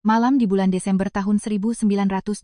Malam di bulan Desember tahun 1986,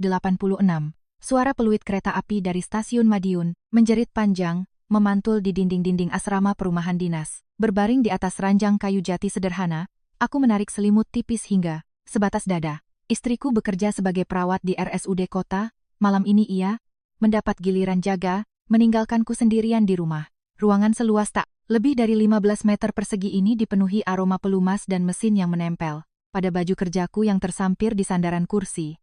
suara peluit kereta api dari stasiun Madiun menjerit panjang, memantul di dinding-dinding asrama perumahan dinas. Berbaring di atas ranjang kayu jati sederhana, aku menarik selimut tipis hingga sebatas dada. Istriku bekerja sebagai perawat di RSUD kota. Malam ini ia mendapat giliran jaga, meninggalkanku sendirian di rumah. Ruangan seluas tak lebih dari 15 meter persegi ini dipenuhi aroma pelumas dan mesin yang menempel pada baju kerjaku yang tersampir di sandaran kursi.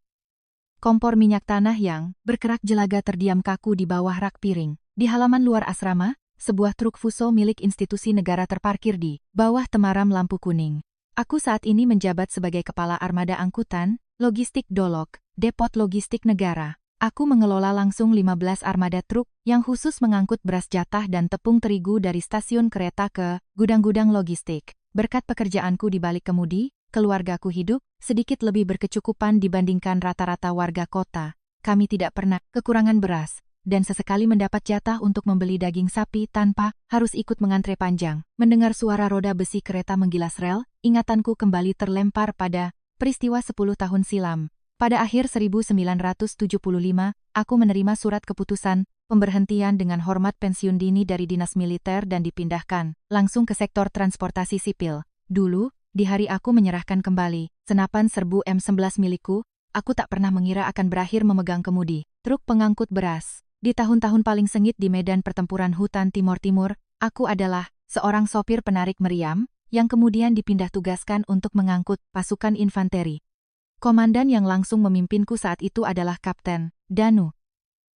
Kompor minyak tanah yang berkerak jelaga terdiam kaku di bawah rak piring. Di halaman luar asrama, sebuah truk fuso milik institusi negara terparkir di bawah temaram lampu kuning. Aku saat ini menjabat sebagai kepala armada angkutan, logistik Dolog, Depot Logistik Negara. Aku mengelola langsung 15 armada truk yang khusus mengangkut beras jatah dan tepung terigu dari stasiun kereta ke gudang-gudang logistik. Berkat pekerjaanku di balik kemudi, keluargaku hidup sedikit lebih berkecukupan dibandingkan rata-rata warga kota. Kami tidak pernah kekurangan beras, dan sesekali mendapat jatah untuk membeli daging sapi tanpa harus ikut mengantre panjang. Mendengar suara roda besi kereta menggilas rel, ingatanku kembali terlempar pada peristiwa 10 tahun silam. Pada akhir 1975, aku menerima surat keputusan pemberhentian dengan hormat pensiun dini dari dinas militer dan dipindahkan langsung ke sektor transportasi sipil. Dulu, di hari aku menyerahkan kembali senapan serbu M11 milikku, aku tak pernah mengira akan berakhir memegang kemudi truk pengangkut beras. Di tahun-tahun paling sengit di medan pertempuran hutan Timur-Timur, aku adalah seorang sopir penarik meriam yang kemudian dipindah tugaskan untuk mengangkut pasukan infanteri. Komandan yang langsung memimpinku saat itu adalah Kapten Danu.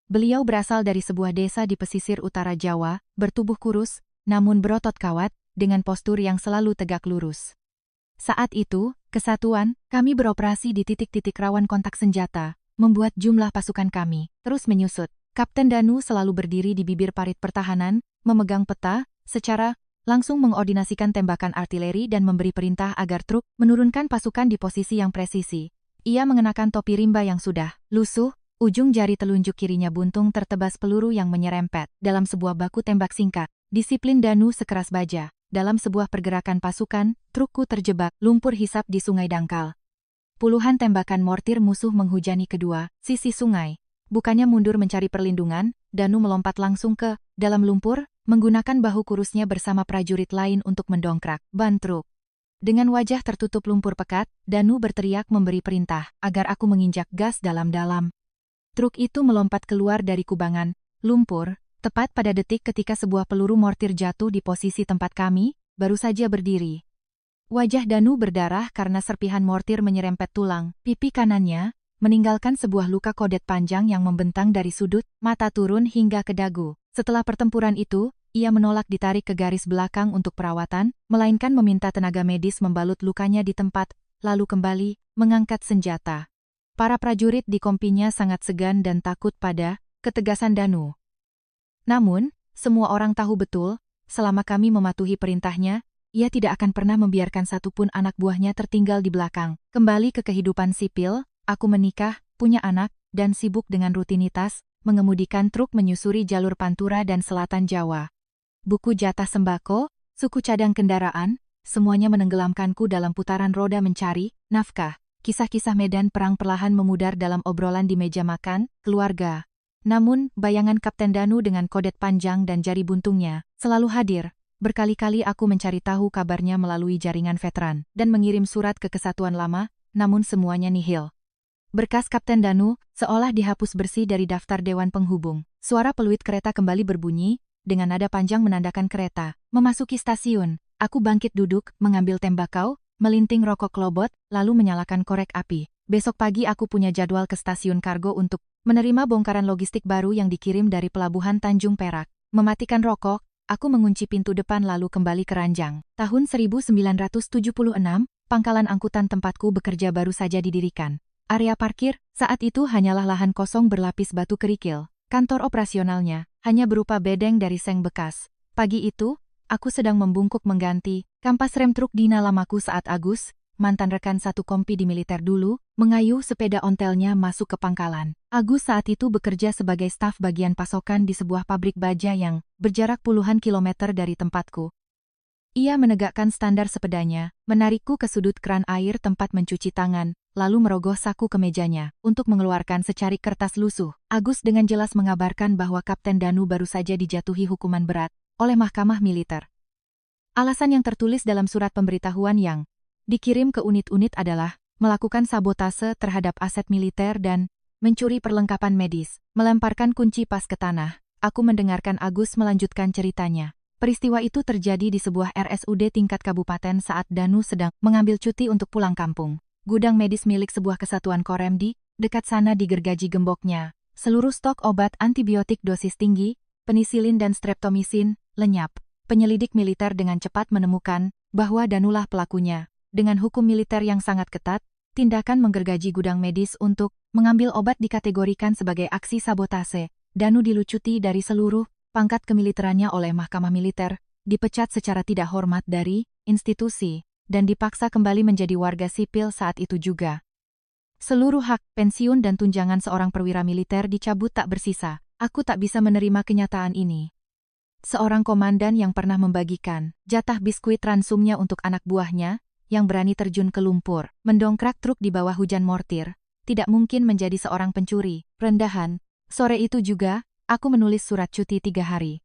Beliau berasal dari sebuah desa di pesisir utara Jawa, bertubuh kurus, namun berotot kawat, dengan postur yang selalu tegak lurus. Saat itu, kesatuan, kami beroperasi di titik-titik rawan kontak senjata, membuat jumlah pasukan kami terus menyusut. Kapten Danu selalu berdiri di bibir parit pertahanan, memegang peta, secara langsung mengordinasikan tembakan artileri dan memberi perintah agar truk menurunkan pasukan di posisi yang presisi. Ia mengenakan topi rimba yang sudah lusuh, ujung jari telunjuk kirinya buntung tertebas peluru yang menyerempet dalam sebuah baku tembak singkat. Disiplin Danu sekeras baja. Dalam sebuah pergerakan pasukan, trukku terjebak lumpur hisap di sungai dangkal. Puluhan tembakan mortir musuh menghujani kedua sisi sungai. Bukannya mundur mencari perlindungan, Danu melompat langsung ke dalam lumpur, menggunakan bahu kurusnya bersama prajurit lain untuk mendongkrak ban truk. Dengan wajah tertutup lumpur pekat, Danu berteriak memberi perintah agar aku menginjak gas dalam-dalam. Truk itu melompat keluar dari kubangan lumpur, tepat pada detik ketika sebuah peluru mortir jatuh di posisi tempat kami baru saja berdiri. Wajah Danu berdarah karena serpihan mortir menyerempet tulang pipi kanannya, meninggalkan sebuah luka kodet panjang yang membentang dari sudut mata turun hingga ke dagu. Setelah pertempuran itu, ia menolak ditarik ke garis belakang untuk perawatan, melainkan meminta tenaga medis membalut lukanya di tempat, lalu kembali mengangkat senjata. Para prajurit di kompinya sangat segan dan takut pada ketegasan Danu. Namun, semua orang tahu betul, selama kami mematuhi perintahnya, ia tidak akan pernah membiarkan satupun anak buahnya tertinggal di belakang. Kembali ke kehidupan sipil, aku menikah, punya anak, dan sibuk dengan rutinitas, mengemudikan truk menyusuri jalur Pantura dan Selatan Jawa. Buku jatah sembako, suku cadang kendaraan, semuanya menenggelamkanku dalam putaran roda mencari nafkah. Kisah-kisah medan perang perlahan memudar dalam obrolan di meja makan keluarga. Namun, bayangan Kapten Danu dengan kodet panjang dan jari buntungnya selalu hadir. Berkali-kali aku mencari tahu kabarnya melalui jaringan veteran dan mengirim surat ke Kesatuan Lama, namun semuanya nihil. Berkas Kapten Danu seolah dihapus bersih dari daftar Dewan Penghubung. Suara peluit kereta kembali berbunyi, dengan nada panjang menandakan kereta memasuki stasiun. Aku bangkit duduk, mengambil tembakau, melinting rokok klobot, lalu menyalakan korek api. Besok pagi aku punya jadwal ke stasiun kargo untuk menerima bongkaran logistik baru yang dikirim dari pelabuhan Tanjung Perak. Mematikan rokok, aku mengunci pintu depan lalu kembali ke ranjang. Tahun 1976, pangkalan angkutan tempatku bekerja baru saja didirikan. Area parkir saat itu hanyalah lahan kosong berlapis batu kerikil. Kantor operasionalnya hanya berupa bedeng dari seng bekas. Pagi itu, aku sedang membungkuk mengganti kampas rem truk Dina lamaku saat Agus, mantan rekan satu kompi di militer dulu, mengayuh sepeda ontelnya masuk ke pangkalan. Agus saat itu bekerja sebagai staf bagian pasokan di sebuah pabrik baja yang berjarak puluhan kilometer dari tempatku. Ia menegakkan standar sepedanya, menarikku ke sudut kran air tempat mencuci tangan, lalu merogoh saku kemejanya untuk mengeluarkan secarik kertas lusuh. Agus dengan jelas mengabarkan bahwa Kapten Danu baru saja dijatuhi hukuman berat oleh Mahkamah Militer. Alasan yang tertulis dalam surat pemberitahuan yang dikirim ke unit-unit adalah melakukan sabotase terhadap aset militer dan mencuri perlengkapan medis, melemparkan kunci pas ke tanah. Aku mendengarkan Agus melanjutkan ceritanya. Peristiwa itu terjadi di sebuah RSUD tingkat kabupaten saat Danu sedang mengambil cuti untuk pulang kampung. Gudang medis milik sebuah kesatuan Korem di dekat sana digergaji gemboknya. Seluruh stok obat antibiotik dosis tinggi, penisilin dan streptomisin, lenyap. Penyelidik militer dengan cepat menemukan bahwa Danulah pelakunya. Dengan hukum militer yang sangat ketat, tindakan menggergaji gudang medis untuk mengambil obat dikategorikan sebagai aksi sabotase. Danu dilucuti dari seluruh pangkat kemiliterannya oleh Mahkamah Militer, dipecat secara tidak hormat dari institusi, dan dipaksa kembali menjadi warga sipil saat itu juga. Seluruh hak, pensiun dan tunjangan seorang perwira militer dicabut tak bersisa. Aku tak bisa menerima kenyataan ini. Seorang komandan yang pernah membagikan jatah biskuit ransumnya untuk anak buahnya, yang berani terjun ke lumpur, mendongkrak truk di bawah hujan mortir, tidak mungkin menjadi seorang pencuri. Rendahan, sore itu juga, aku menulis surat cuti 3 hari.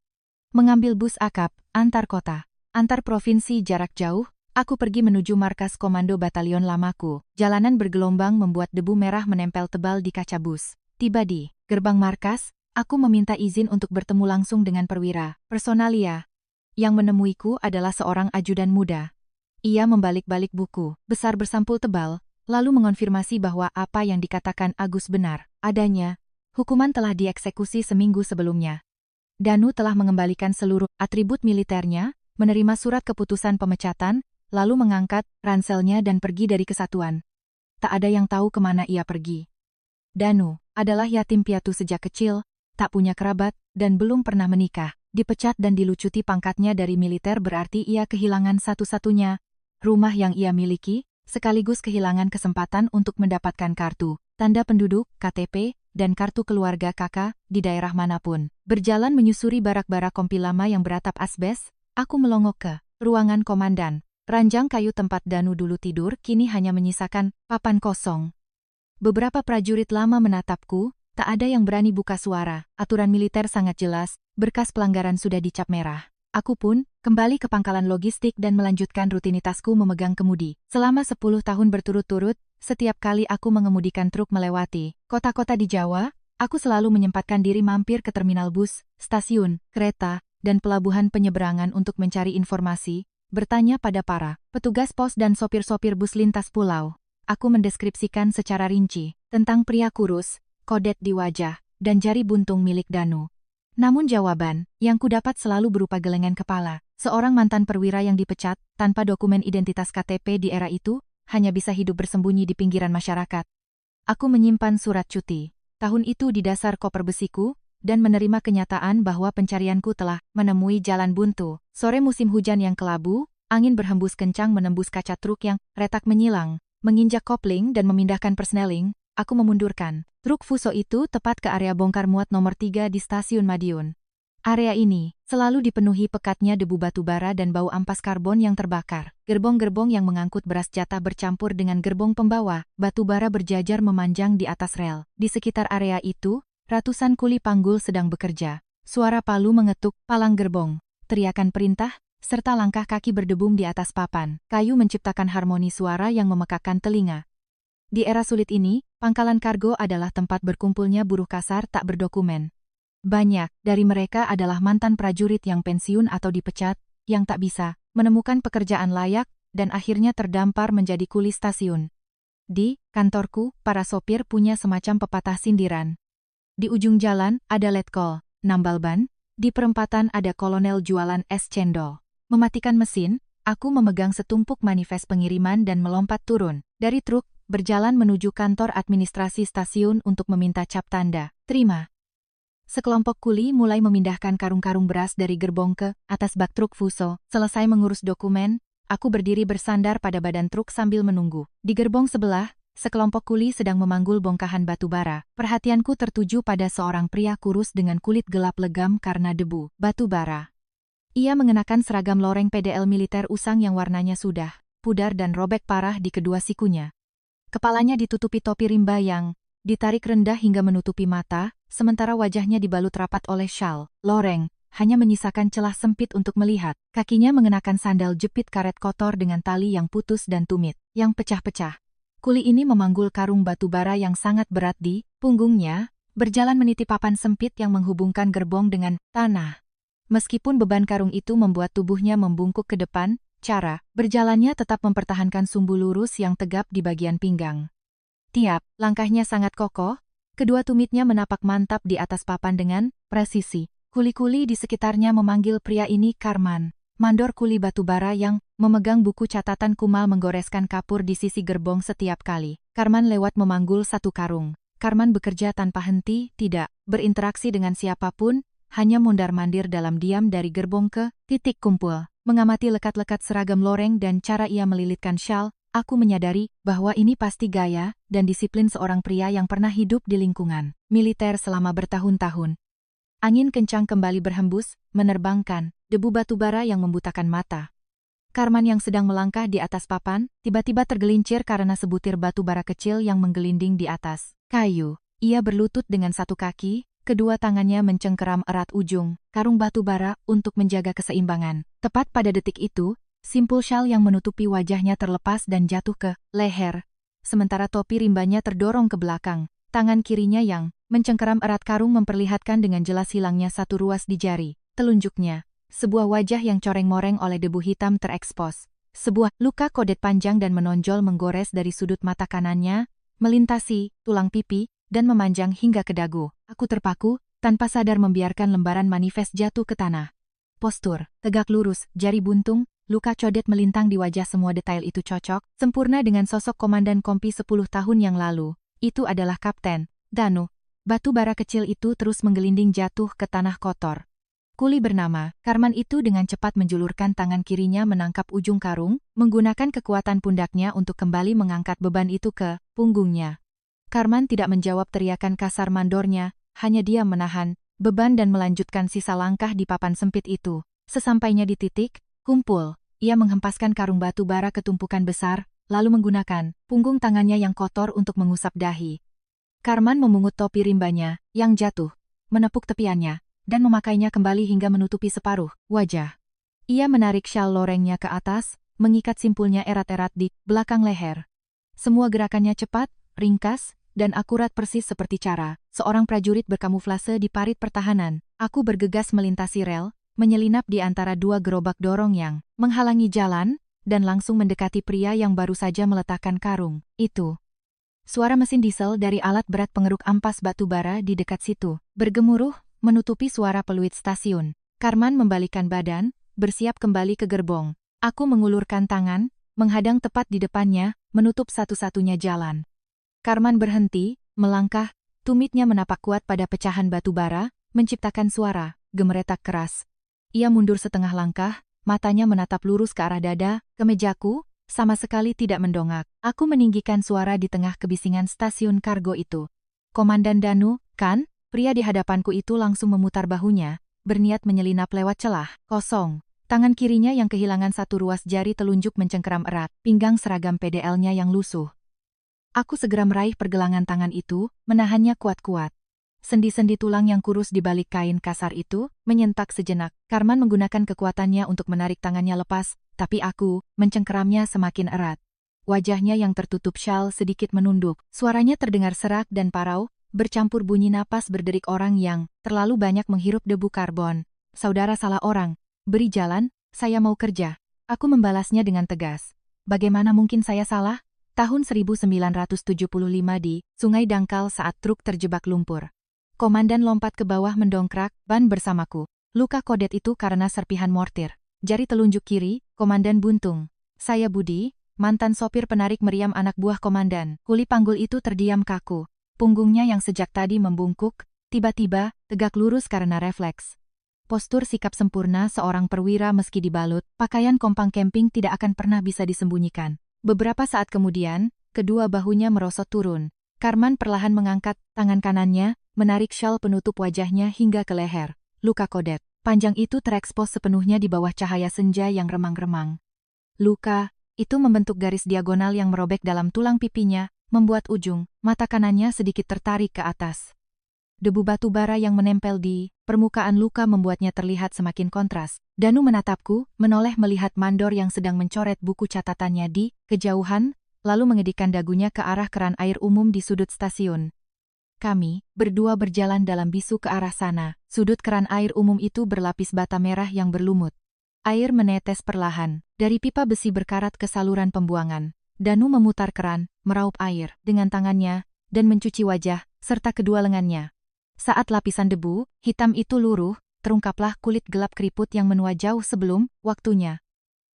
Mengambil bus akap, antar kota, antar provinsi jarak jauh, aku pergi menuju markas komando batalion lamaku. Jalanan bergelombang membuat debu merah menempel tebal di kaca bus. Tiba di gerbang markas, aku meminta izin untuk bertemu langsung dengan perwira personalia. Yang menemuiku adalah seorang ajudan muda. Ia membalik-balik buku besar bersampul tebal, lalu mengonfirmasi bahwa apa yang dikatakan Agus benar adanya. Hukuman telah dieksekusi seminggu sebelumnya. Danu telah mengembalikan seluruh atribut militernya, menerima surat keputusan pemecatan, lalu mengangkat ranselnya dan pergi dari kesatuan. Tak ada yang tahu kemana ia pergi. Danu adalah yatim piatu sejak kecil, tak punya kerabat, dan belum pernah menikah. Dipecat dan dilucuti pangkatnya dari militer berarti ia kehilangan satu-satunya rumah yang ia miliki, sekaligus kehilangan kesempatan untuk mendapatkan kartu tanda penduduk, KTP, dan kartu keluarga kakak di daerah manapun. Berjalan menyusuri barak-barak kompi lama yang beratap asbes, aku melongok ke ruangan komandan. Ranjang kayu tempat Danu dulu tidur kini hanya menyisakan papan kosong. Beberapa prajurit lama menatapku, tak ada yang berani buka suara. Aturan militer sangat jelas, berkas pelanggaran sudah dicap merah. Aku pun kembali ke pangkalan logistik dan melanjutkan rutinitasku memegang kemudi. Selama 10 tahun berturut-turut, setiap kali aku mengemudikan truk melewati kota-kota di Jawa, aku selalu menyempatkan diri mampir ke terminal bus, stasiun, kereta, dan pelabuhan penyeberangan untuk mencari informasi, bertanya pada para petugas pos dan sopir-sopir bus lintas pulau. Aku mendeskripsikan secara rinci tentang pria kurus, kodet di wajah, dan jari buntung milik Danu. Namun jawaban yang kudapat selalu berupa gelengan kepala. Seorang mantan perwira yang dipecat tanpa dokumen identitas KTP di era itu, hanya bisa hidup bersembunyi di pinggiran masyarakat. Aku menyimpan surat cuti tahun itu di dasar koper besiku, dan menerima kenyataan bahwa pencarianku telah menemui jalan buntu. Sore musim hujan yang kelabu, angin berhembus kencang menembus kaca truk yang retak menyilang, menginjak kopling dan memindahkan persneling. Aku memundurkan truk Fuso itu tepat ke area bongkar muat nomor 3 di stasiun Madiun. Area ini selalu dipenuhi pekatnya debu batu bara dan bau ampas karbon yang terbakar. Gerbong-gerbong yang mengangkut beras jatah bercampur dengan gerbong pembawa batu bara berjajar memanjang di atas rel. Di sekitar area itu, ratusan kuli panggul sedang bekerja. Suara palu mengetuk palang gerbong, teriakan perintah, serta langkah kaki berdebum di atas papan kayu menciptakan harmoni suara yang memekakkan telinga. Di era sulit ini, pangkalan kargo adalah tempat berkumpulnya buruh kasar tak berdokumen. Banyak dari mereka adalah mantan prajurit yang pensiun atau dipecat, yang tak bisa menemukan pekerjaan layak, dan akhirnya terdampar menjadi kuli stasiun. Di kantorku, para sopir punya semacam pepatah sindiran. Di ujung jalan ada letkol, nambal ban, di perempatan ada kolonel jualan es cendol. Mematikan mesin, aku memegang setumpuk manifest pengiriman dan melompat turun dari truk, berjalan menuju kantor administrasi stasiun untuk meminta cap tanda terima. Sekelompok kuli mulai memindahkan karung-karung beras dari gerbong ke atas bak truk Fuso. Selesai mengurus dokumen, aku berdiri bersandar pada badan truk sambil menunggu. Di gerbong sebelah, sekelompok kuli sedang memanggul bongkahan batu bara. Perhatianku tertuju pada seorang pria kurus dengan kulit gelap legam karena debu batu bara. Ia mengenakan seragam loreng PDL militer usang yang warnanya sudah pudar dan robek parah di kedua sikunya. Kepalanya ditutupi topi rimba yang ditarik rendah hingga menutupi mata, sementara wajahnya dibalut rapat oleh syal loreng, hanya menyisakan celah sempit untuk melihat. Kakinya mengenakan sandal jepit karet kotor dengan tali yang putus dan tumit, yang pecah-pecah. Kuli ini memanggul karung batu bara yang sangat berat di punggungnya, berjalan meniti papan sempit yang menghubungkan gerbong dengan tanah. Meskipun beban karung itu membuat tubuhnya membungkuk ke depan, cara berjalannya tetap mempertahankan sumbu lurus yang tegap di bagian pinggang. Tiap langkahnya sangat kokoh, kedua tumitnya menapak mantap di atas papan dengan presisi. Kuli-kuli di sekitarnya memanggil pria ini Karman. Mandor kuli batu bara yang memegang buku catatan kumal menggoreskan kapur di sisi gerbong setiap kali Karman lewat memanggul satu karung. Karman bekerja tanpa henti, tidak berinteraksi dengan siapapun, hanya mondar-mandir dalam diam dari gerbong ke titik kumpul. Mengamati lekat-lekat seragam loreng dan cara ia melilitkan syal, aku menyadari bahwa ini pasti gaya dan disiplin seorang pria yang pernah hidup di lingkungan militer selama bertahun-tahun. Angin kencang kembali berhembus, menerbangkan debu batu bara yang membutakan mata. Karman yang sedang melangkah di atas papan, tiba-tiba tergelincir karena sebutir batu bara kecil yang menggelinding di atas kayu. Ia berlutut dengan satu kaki, kedua tangannya mencengkeram erat ujung karung batu bara untuk menjaga keseimbangan. Tepat pada detik itu, simpul syal yang menutupi wajahnya terlepas dan jatuh ke leher. Sementara topi rimbanya terdorong ke belakang, tangan kirinya yang mencengkeram erat karung memperlihatkan dengan jelas hilangnya satu ruas di jari telunjuknya. Sebuah wajah yang coreng-moreng oleh debu hitam terekspos. Sebuah luka kodet panjang dan menonjol menggores dari sudut mata kanannya, melintasi tulang pipi, dan memanjang hingga ke dagu. Aku terpaku, tanpa sadar membiarkan lembaran manifest jatuh ke tanah. Postur, tegak lurus, jari buntung, luka codet melintang di wajah, semua detail itu cocok, sempurna dengan sosok komandan kompi 10 tahun yang lalu. Itu adalah Kapten Danu. Batu bara kecil itu terus menggelinding jatuh ke tanah kotor. Kuli bernama Karman itu dengan cepat menjulurkan tangan kirinya menangkap ujung karung, menggunakan kekuatan pundaknya untuk kembali mengangkat beban itu ke punggungnya. Karman tidak menjawab teriakan kasar mandornya, hanya diam menahan beban dan melanjutkan sisa langkah di papan sempit itu. Sesampainya di titik kumpul, ia menghempaskan karung batu bara ke tumpukan besar, lalu menggunakan punggung tangannya yang kotor untuk mengusap dahi. Karman memungut topi rimbanya yang jatuh, menepuk tepiannya, dan memakainya kembali hingga menutupi separuh wajah. Ia menarik syal lorengnya ke atas, mengikat simpulnya erat-erat di belakang leher. Semua gerakannya cepat, ringkas, dan akurat persis seperti cara seorang prajurit berkamuflase di parit pertahanan. Aku bergegas melintasi rel, menyelinap di antara dua gerobak dorong yang menghalangi jalan, dan langsung mendekati pria yang baru saja meletakkan karung itu. Suara mesin diesel dari alat berat pengeruk ampas batu bara di dekat situ bergemuruh, menutupi suara peluit stasiun. Karman membalikkan badan, bersiap kembali ke gerbong. Aku mengulurkan tangan, menghadang tepat di depannya, menutup satu-satunya jalan. Karman berhenti, melangkah, tumitnya menapak kuat pada pecahan batu bara, menciptakan suara gemeretak keras. Ia mundur setengah langkah, matanya menatap lurus ke arah dada, ke mejaku, sama sekali tidak mendongak. Aku meninggikan suara di tengah kebisingan stasiun kargo itu. Komandan Danu, kan? Pria di hadapanku itu langsung memutar bahunya, berniat menyelinap lewat celah kosong. Tangan kirinya yang kehilangan satu ruas jari telunjuk mencengkeram erat pinggang seragam PDL-nya yang lusuh. Aku segera meraih pergelangan tangan itu, menahannya kuat-kuat. Sendi-sendi tulang yang kurus di balik kain kasar itu menyentak sejenak. Karman menggunakan kekuatannya untuk menarik tangannya lepas, tapi aku mencengkeramnya semakin erat. Wajahnya yang tertutup syal sedikit menunduk. Suaranya terdengar serak dan parau, bercampur bunyi napas berderik orang yang terlalu banyak menghirup debu karbon. Saudara, salah orang. Beri jalan, saya mau kerja. Aku membalasnya dengan tegas. Bagaimana mungkin saya salah? Tahun 1975 di Sungai Dangkal saat truk terjebak lumpur. Komandan lompat ke bawah mendongkrak ban bersamaku. Luka kodet itu karena serpihan mortir. Jari telunjuk kiri, komandan buntung. Saya Budi, mantan sopir penarik meriam anak buah komandan. Kuli panggul itu terdiam kaku. Punggungnya yang sejak tadi membungkuk, tiba-tiba tegak lurus karena refleks. Postur sikap sempurna seorang perwira meski dibalut, pakaian kompang camping tidak akan pernah bisa disembunyikan. Beberapa saat kemudian, kedua bahunya merosot turun. Karman perlahan mengangkat tangan kanannya, menarik syal penutup wajahnya hingga ke leher. Luka kodet panjang itu terekspos sepenuhnya di bawah cahaya senja yang remang-remang. Luka itu membentuk garis diagonal yang merobek dalam tulang pipinya, membuat ujung mata kanannya sedikit tertarik ke atas. Debu batu bara yang menempel di permukaan luka membuatnya terlihat semakin kontras. Danu menatapku, menoleh melihat mandor yang sedang mencoret buku catatannya di kejauhan, lalu mengedikkan dagunya ke arah keran air umum di sudut stasiun. Kami berdua berjalan dalam bisu ke arah sana. Sudut keran air umum itu berlapis bata merah yang berlumut. Air menetes perlahan dari pipa besi berkarat ke saluran pembuangan. Danu memutar keran, meraup air dengan tangannya, dan mencuci wajah, serta kedua lengannya. Saat lapisan debu hitam itu luruh, terungkaplah kulit gelap keriput yang menua jauh sebelum waktunya.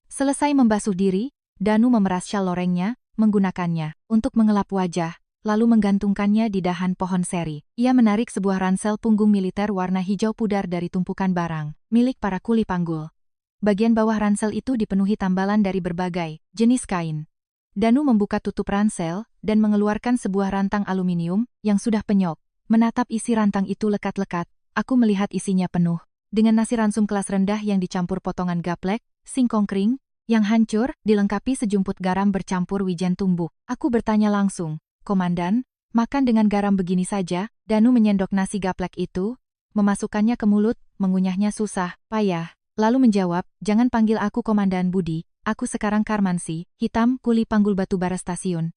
Selesai membasuh diri, Danu memeras syal lorengnya, menggunakannya untuk mengelap wajah, lalu menggantungkannya di dahan pohon seri. Ia menarik sebuah ransel punggung militer warna hijau pudar dari tumpukan barang milik para kuli panggul. Bagian bawah ransel itu dipenuhi tambalan dari berbagai jenis kain. Danu membuka tutup ransel dan mengeluarkan sebuah rantang aluminium yang sudah penyok. Menatap isi rantang itu lekat-lekat, aku melihat isinya penuh dengan nasi ransum kelas rendah yang dicampur potongan gaplek, singkong kering, yang hancur, dilengkapi sejumput garam bercampur wijen tumbuk. Aku bertanya langsung, "Komandan, makan dengan garam begini saja?" Danu menyendok nasi gaplek itu, memasukkannya ke mulut, mengunyahnya susah, payah, lalu menjawab, "Jangan panggil aku Komandan Budi, aku sekarang Karmansi, hitam, kuli panggul batubara stasiun.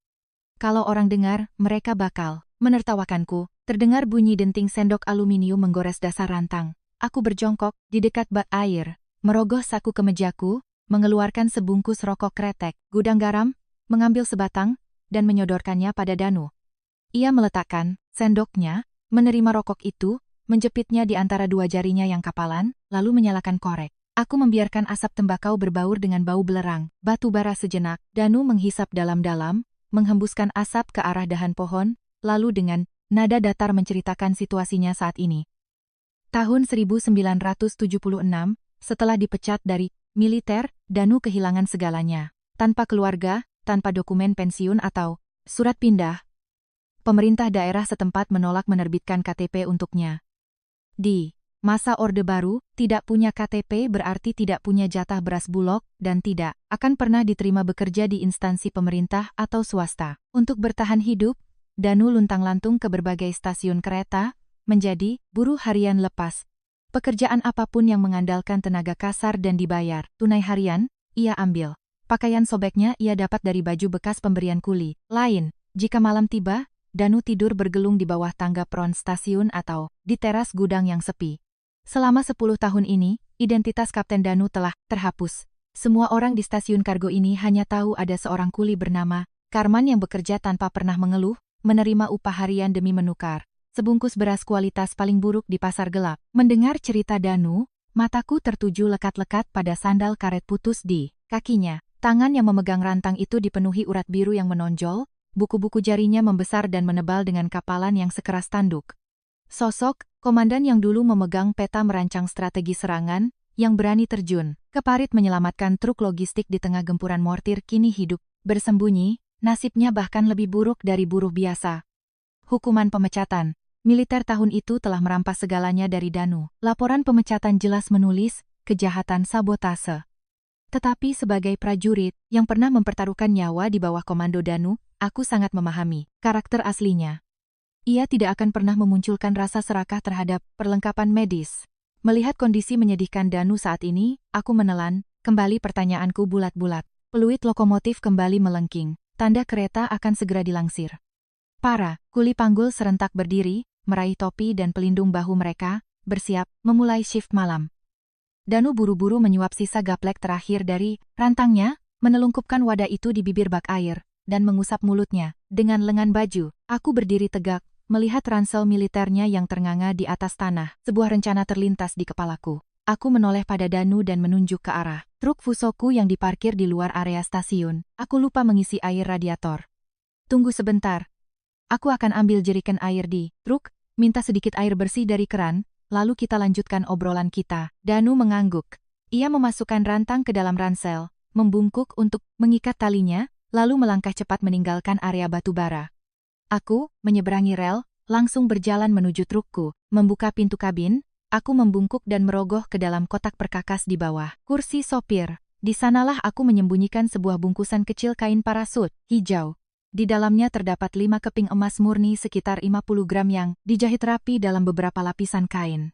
Kalau orang dengar, mereka bakal menertawakanku." Terdengar bunyi denting sendok aluminium menggores dasar rantang. Aku berjongkok di dekat bak air, merogoh saku kemejaku, mengeluarkan sebungkus rokok kretek, gudang garam, mengambil sebatang, dan menyodorkannya pada Danu. Ia meletakkan sendoknya, menerima rokok itu, menjepitnya di antara dua jarinya yang kapalan, lalu menyalakan korek. Aku membiarkan asap tembakau berbaur dengan bau belerang batu bara sejenak. Danu menghisap dalam-dalam, menghembuskan asap ke arah dahan pohon, lalu dengan nada datar menceritakan situasinya saat ini. Tahun 1976, setelah dipecat dari militer, Danu kehilangan segalanya. Tanpa keluarga, tanpa dokumen pensiun atau surat pindah. Pemerintah daerah setempat menolak menerbitkan KTP untuknya. Di masa Orde Baru, tidak punya KTP berarti tidak punya jatah beras bulog dan tidak akan pernah diterima bekerja di instansi pemerintah atau swasta. Untuk bertahan hidup, Danu luntang-lantung ke berbagai stasiun kereta, menjadi buruh harian lepas. Pekerjaan apapun yang mengandalkan tenaga kasar dan dibayar tunai harian, ia ambil. Pakaian sobeknya ia dapat dari baju bekas pemberian kuli. Lain, jika malam tiba, Danu tidur bergelung di bawah tangga peron stasiun atau di teras gudang yang sepi. Selama 10 tahun ini, identitas Kapten Danu telah terhapus. Semua orang di stasiun kargo ini hanya tahu ada seorang kuli bernama Karman yang bekerja tanpa pernah mengeluh, menerima upah harian demi menukar sebungkus beras kualitas paling buruk di pasar gelap. Mendengar cerita Danu, mataku tertuju lekat-lekat pada sandal karet putus di kakinya. Tangan yang memegang rantang itu dipenuhi urat biru yang menonjol, buku-buku jarinya membesar dan menebal dengan kapalan yang sekeras tanduk. Sosok komandan yang dulu memegang peta merancang strategi serangan, yang berani terjun ke parit menyelamatkan truk logistik di tengah gempuran mortir kini hidup bersembunyi. Nasibnya bahkan lebih buruk dari buruh biasa. Hukuman pemecatan. Militer tahun itu telah merampas segalanya dari Danu. Laporan pemecatan jelas menulis, kejahatan sabotase. Tetapi sebagai prajurit, yang pernah mempertaruhkan nyawa di bawah komando Danu, aku sangat memahami karakter aslinya. Ia tidak akan pernah memunculkan rasa serakah terhadap perlengkapan medis. Melihat kondisi menyedihkan Danu saat ini, aku menelan kembali pertanyaanku bulat-bulat. Peluit lokomotif kembali melengking. Tanda kereta akan segera dilangsir. Para kuli panggul serentak berdiri, meraih topi dan pelindung bahu mereka, bersiap memulai shift malam. Danu buru-buru menyuap sisa gaplek terakhir dari rantangnya, menelungkupkan wadah itu di bibir bak air, dan mengusap mulutnya. Dengan lengan baju, aku berdiri tegak, melihat ransel militernya yang ternganga di atas tanah. Sebuah rencana terlintas di kepalaku. Aku menoleh pada Danu dan menunjuk ke arah truk Fusoku yang diparkir di luar area stasiun. Aku lupa mengisi air radiator. Tunggu sebentar. Aku akan ambil jeriken air di truk, minta sedikit air bersih dari keran, lalu kita lanjutkan obrolan kita. Danu mengangguk. Ia memasukkan rantang ke dalam ransel, membungkuk untuk mengikat talinya, lalu melangkah cepat meninggalkan area batubara. Aku menyeberangi rel, langsung berjalan menuju trukku, membuka pintu kabin. Aku membungkuk dan merogoh ke dalam kotak perkakas di bawah kursi sopir. Di sanalah aku menyembunyikan sebuah bungkusan kecil kain parasut hijau. Di dalamnya terdapat 5 keping emas murni sekitar 50 gram yang dijahit rapi dalam beberapa lapisan kain.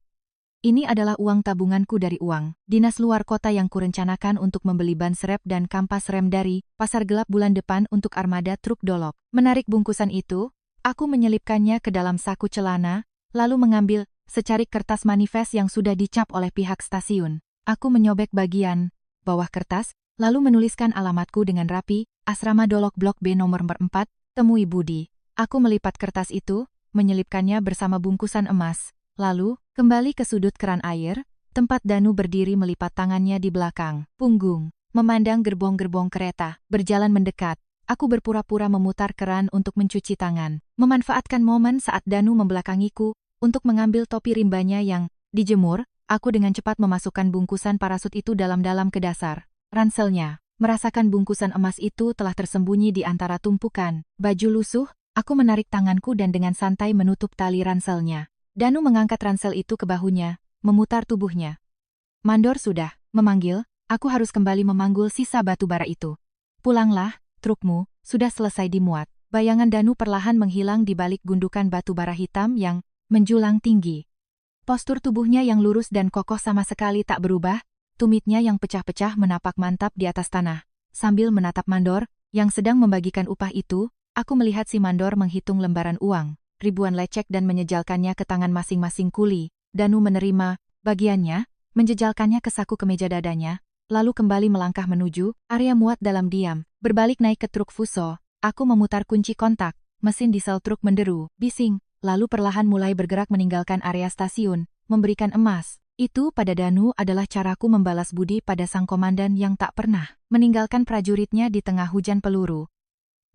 Ini adalah uang tabunganku dari uang dinas luar kota yang kurencanakan untuk membeli ban serep dan kampas rem dari pasar gelap bulan depan untuk armada truk dolok. Menarik bungkusan itu, aku menyelipkannya ke dalam saku celana, lalu mengambil secarik kertas manifest yang sudah dicap oleh pihak stasiun. Aku menyobek bagian bawah kertas, lalu menuliskan alamatku dengan rapi, Asrama Dolok Blok B nomor 4, temui Budi. Aku melipat kertas itu, menyelipkannya bersama bungkusan emas, lalu kembali ke sudut keran air, tempat Danu berdiri melipat tangannya di belakang punggung, memandang gerbong-gerbong kereta, berjalan mendekat. Aku berpura-pura memutar keran untuk mencuci tangan, memanfaatkan momen saat Danu membelakangiku, untuk mengambil topi rimbanya yang dijemur. Aku dengan cepat memasukkan bungkusan parasut itu dalam-dalam ke dasar ranselnya. Merasakan bungkusan emas itu telah tersembunyi di antara tumpukan baju lusuh, aku menarik tanganku dan dengan santai menutup tali ranselnya. Danu mengangkat ransel itu ke bahunya, memutar tubuhnya. Mandor sudah memanggil, aku harus kembali memanggul sisa batu bara itu. Pulanglah, trukmu sudah selesai dimuat. Bayangan Danu perlahan menghilang di balik gundukan batu bara hitam yang menjulang tinggi. Postur tubuhnya yang lurus dan kokoh sama sekali tak berubah. Tumitnya yang pecah-pecah menapak mantap di atas tanah. Sambil menatap Mandor, yang sedang membagikan upah itu, aku melihat si Mandor menghitung lembaran uang, ribuan lecek dan menyejalkannya ke tangan masing-masing kuli. Danu menerima bagiannya, menjejalkannya ke saku kemeja dadanya, lalu kembali melangkah menuju area muat dalam diam. Berbalik naik ke truk Fuso, aku memutar kunci kontak, mesin diesel truk menderu, bising, lalu perlahan mulai bergerak meninggalkan area stasiun, memberikan emas. Itu pada Danu adalah caraku membalas budi pada sang komandan yang tak pernah meninggalkan prajuritnya di tengah hujan peluru.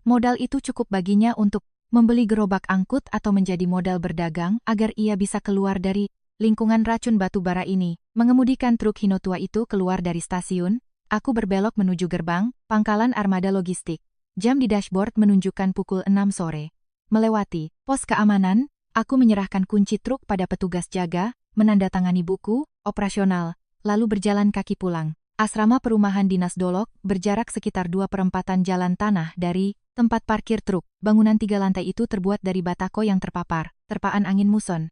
Modal itu cukup baginya untuk membeli gerobak angkut atau menjadi modal berdagang agar ia bisa keluar dari lingkungan racun batu bara ini. Mengemudikan truk Hino tua itu keluar dari stasiun, aku berbelok menuju gerbang pangkalan armada logistik. Jam di dashboard menunjukkan pukul 6 sore. Melewati pos keamanan, aku menyerahkan kunci truk pada petugas jaga, menandatangani buku operasional, lalu berjalan kaki pulang. Asrama perumahan dinas Dolok berjarak sekitar 2/4 jalan tanah dari tempat parkir truk. Bangunan 3 lantai itu terbuat dari batako yang terpapar terpaan angin muson.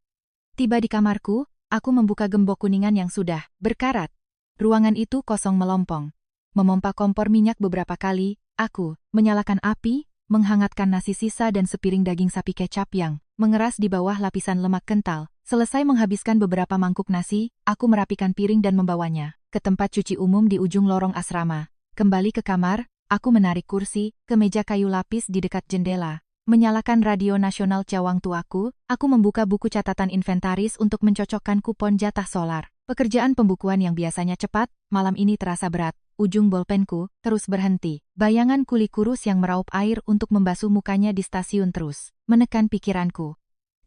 Tiba di kamarku, aku membuka gembok kuningan yang sudah berkarat. Ruangan itu kosong melompong. Memompa kompor minyak beberapa kali, aku menyalakan api, menghangatkan nasi sisa dan sepiring daging sapi kecap yang mengeras di bawah lapisan lemak kental. Selesai menghabiskan beberapa mangkuk nasi, aku merapikan piring dan membawanya ke tempat cuci umum di ujung lorong asrama. Kembali ke kamar, aku menarik kursi, kemeja kayu lapis di dekat jendela. Menyalakan radio nasional Cawang tuaku, aku membuka buku catatan inventaris untuk mencocokkan kupon jatah solar. Pekerjaan pembukuan yang biasanya cepat, malam ini terasa berat. Ujung bolpenku terus berhenti. Bayangan kuli kurus yang meraup air untuk membasuh mukanya di stasiun terus menekan pikiranku.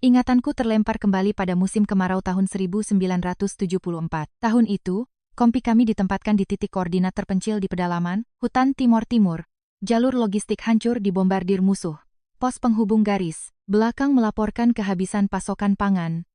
Ingatanku terlempar kembali pada musim kemarau tahun 1974. Tahun itu, kompi kami ditempatkan di titik koordinat terpencil di pedalaman, hutan timur-timur. Jalur logistik hancur dibombardir musuh. Pos penghubung garis belakang melaporkan kehabisan pasokan pangan.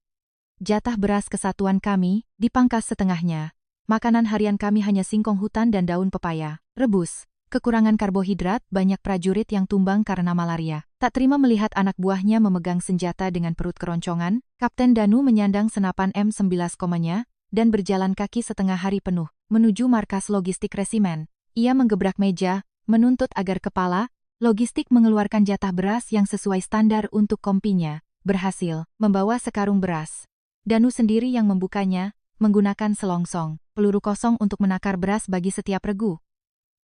Jatah beras kesatuan kami dipangkas setengahnya. Makanan harian kami hanya singkong hutan dan daun pepaya rebus. Kekurangan karbohidrat, banyak prajurit yang tumbang karena malaria. Tak terima melihat anak buahnya memegang senjata dengan perut keroncongan, Kapten Danu menyandang senapan M19-nya dan berjalan kaki setengah hari penuh menuju markas logistik resimen. Ia menggebrak meja, menuntut agar kepala logistik mengeluarkan jatah beras yang sesuai standar untuk kompinya. Berhasil membawa sekarung beras. Danu sendiri yang membukanya, menggunakan selongsong peluru kosong untuk menakar beras bagi setiap regu.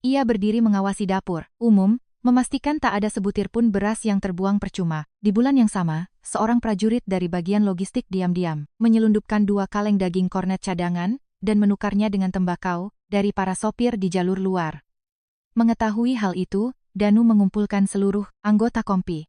Ia berdiri mengawasi dapur umum, memastikan tak ada sebutir pun beras yang terbuang percuma. Di bulan yang sama, seorang prajurit dari bagian logistik diam-diam menyelundupkan 2 kaleng daging kornet cadangan dan menukarnya dengan tembakau dari para sopir di jalur luar. Mengetahui hal itu, Danu mengumpulkan seluruh anggota kompi.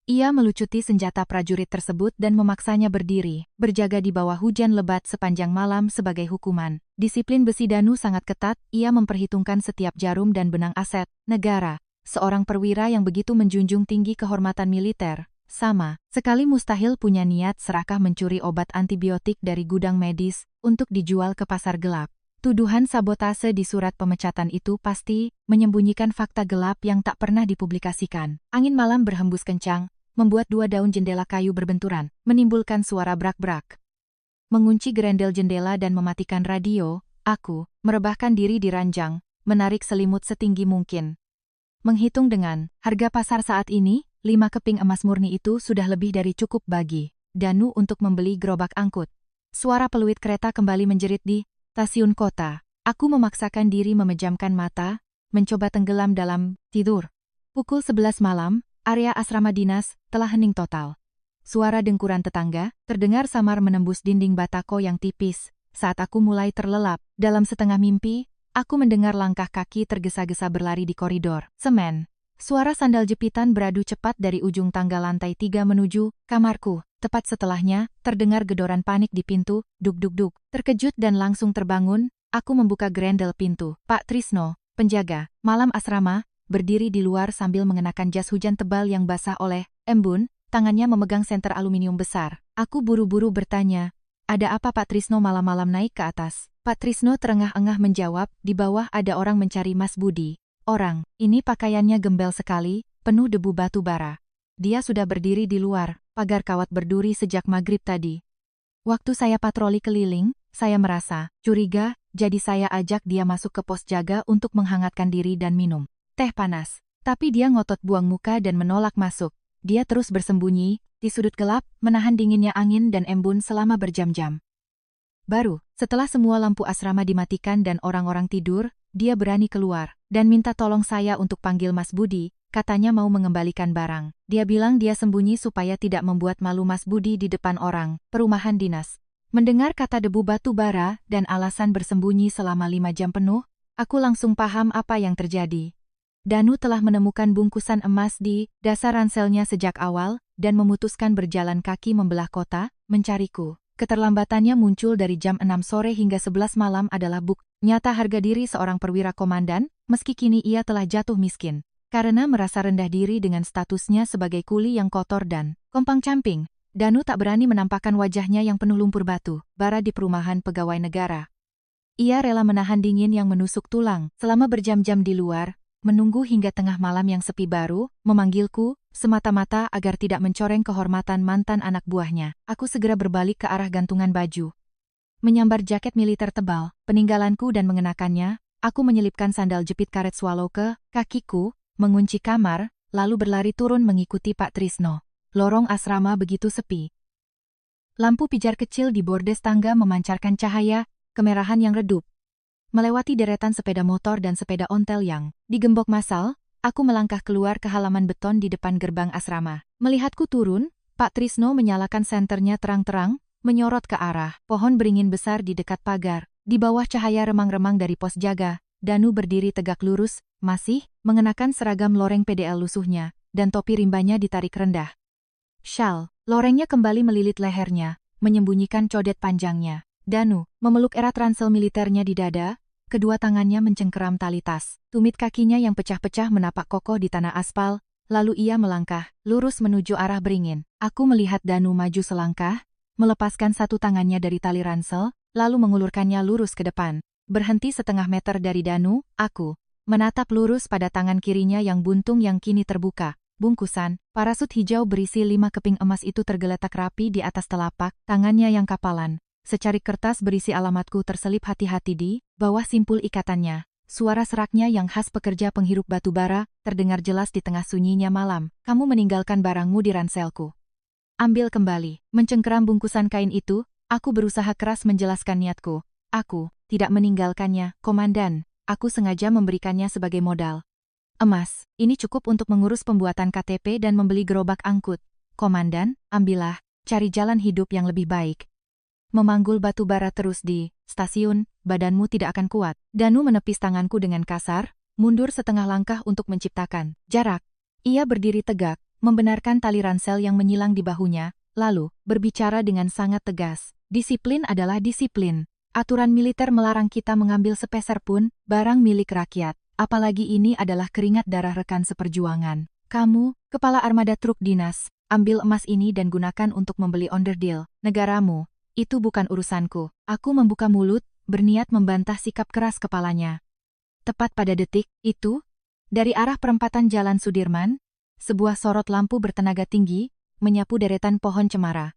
Ia melucuti senjata prajurit tersebut dan memaksanya berdiri, berjaga di bawah hujan lebat sepanjang malam sebagai hukuman. Disiplin besi Danu sangat ketat, ia memperhitungkan setiap jarum dan benang aset negara. Seorang perwira yang begitu menjunjung tinggi kehormatan militer, sama sekali mustahil punya niat serakah mencuri obat antibiotik dari gudang medis untuk dijual ke pasar gelap. Tuduhan sabotase di surat pemecatan itu pasti menyembunyikan fakta gelap yang tak pernah dipublikasikan. Angin malam berhembus kencang, membuat dua daun jendela kayu berbenturan, menimbulkan suara brak-brak. Mengunci gerendel jendela dan mematikan radio, aku merebahkan diri di ranjang, menarik selimut setinggi mungkin. Menghitung dengan harga pasar saat ini, 5 keping emas murni itu sudah lebih dari cukup bagi Danu untuk membeli gerobak angkut. Suara peluit kereta kembali menjerit di stasiun kota. Aku memaksakan diri memejamkan mata, mencoba tenggelam dalam tidur. Pukul 11 malam, area asrama dinas telah hening total. Suara dengkuran tetangga terdengar samar menembus dinding batako yang tipis. Saat aku mulai terlelap, dalam setengah mimpi, aku mendengar langkah kaki tergesa-gesa berlari di koridor semen. Suara sandal jepitan beradu cepat dari ujung tangga lantai 3 menuju kamarku. Tepat setelahnya, terdengar gedoran panik di pintu, duk-duk-duk. Terkejut dan langsung terbangun, aku membuka gerendel pintu. Pak Trisno, penjaga malam asrama, berdiri di luar sambil mengenakan jas hujan tebal yang basah oleh embun, tangannya memegang senter aluminium besar. Aku buru-buru bertanya, ada apa Pak Trisno malam-malam naik ke atas? Pak Trisno terengah-engah menjawab, di bawah ada orang mencari Mas Budi. Orang ini pakaiannya gembel sekali, penuh debu batu bara. Dia sudah berdiri di luar pagar kawat berduri sejak maghrib tadi. Waktu saya patroli keliling, saya merasa curiga, jadi saya ajak dia masuk ke pos jaga untuk menghangatkan diri dan minum teh panas. Tapi dia ngotot buang muka dan menolak masuk. Dia terus bersembunyi di sudut gelap, menahan dinginnya angin dan embun selama berjam-jam. Baru, setelah semua lampu asrama dimatikan dan orang-orang tidur, dia berani keluar dan minta tolong saya untuk panggil Mas Budi. Katanya mau mengembalikan barang. Dia bilang dia sembunyi supaya tidak membuat malu Mas Budi di depan orang perumahan dinas. Mendengar kata debu batu bara dan alasan bersembunyi selama 5 jam penuh, aku langsung paham apa yang terjadi. Danu telah menemukan bungkusan emas di dasar ranselnya sejak awal dan memutuskan berjalan kaki membelah kota, mencariku. Keterlambatannya muncul dari jam 6 sore hingga 11 malam adalah bukti nyata harga diri seorang perwira komandan, meski kini ia telah jatuh miskin. Karena merasa rendah diri dengan statusnya sebagai kuli yang kotor dan kompang-camping, Danu tak berani menampakkan wajahnya yang penuh lumpur batu bara di perumahan pegawai negara. Ia rela menahan dingin yang menusuk tulang selama berjam-jam di luar, menunggu hingga tengah malam yang sepi baru, memanggilku, semata-mata agar tidak mencoreng kehormatan mantan anak buahnya. Aku segera berbalik ke arah gantungan baju. Menyambar jaket militer tebal, peninggalanku dan mengenakannya, aku menyelipkan sandal jepit karet swallow ke kakiku, mengunci kamar, lalu berlari turun mengikuti Pak Trisno. Lorong asrama begitu sepi. Lampu pijar kecil di bordes tangga memancarkan cahaya kemerahan yang redup. Melewati deretan sepeda motor dan sepeda ontel yang digembok massal, aku melangkah keluar ke halaman beton di depan gerbang asrama. Melihatku turun, Pak Trisno menyalakan senternya terang-terang, menyorot ke arah pohon beringin besar di dekat pagar. Di bawah cahaya remang-remang dari pos jaga, Danu berdiri tegak lurus, masih mengenakan seragam loreng PDL lusuhnya, dan topi rimbanya ditarik rendah. Syal, lorengnya kembali melilit lehernya, menyembunyikan codet panjangnya. Danu memeluk erat ransel militernya di dada, kedua tangannya mencengkeram tali tas. Tumit kakinya yang pecah-pecah menapak kokoh di tanah aspal, lalu ia melangkah, lurus menuju arah beringin. Aku melihat Danu maju selangkah, melepaskan satu tangannya dari tali ransel, lalu mengulurkannya lurus ke depan. Berhenti setengah meter dari Danu, aku menatap lurus pada tangan kirinya yang buntung yang kini terbuka. Bungkusan parasut hijau berisi 5 keping emas itu tergeletak rapi di atas telapak tangannya yang kapalan. Secarik kertas berisi alamatku terselip hati-hati di bawah simpul ikatannya. Suara seraknya yang khas pekerja penghirup batu bara terdengar jelas di tengah sunyinya malam. Kamu meninggalkan barangmu di ranselku. Ambil kembali. Mencengkeram bungkusan kain itu, aku berusaha keras menjelaskan niatku. Aku tidak meninggalkannya, Komandan. Aku sengaja memberikannya sebagai modal. Emas, ini cukup untuk mengurus pembuatan KTP dan membeli gerobak angkut. Komandan, ambillah, cari jalan hidup yang lebih baik. Memanggul batu bara terus di stasiun, badanmu tidak akan kuat. Danu menepis tanganku dengan kasar, mundur setengah langkah untuk menciptakan jarak. Ia berdiri tegak, membenarkan tali ransel yang menyilang di bahunya, lalu berbicara dengan sangat tegas. Disiplin adalah disiplin. Aturan militer melarang kita mengambil sepeser pun barang milik rakyat. Apalagi ini adalah keringat darah rekan seperjuangan. Kamu, kepala armada truk dinas, ambil emas ini dan gunakan untuk membeli onderdil negaramu. Itu bukan urusanku. Aku membuka mulut, berniat membantah sikap keras kepalanya. Tepat pada detik itu, dari arah perempatan Jalan Sudirman, sebuah sorot lampu bertenaga tinggi menyapu deretan pohon cemara.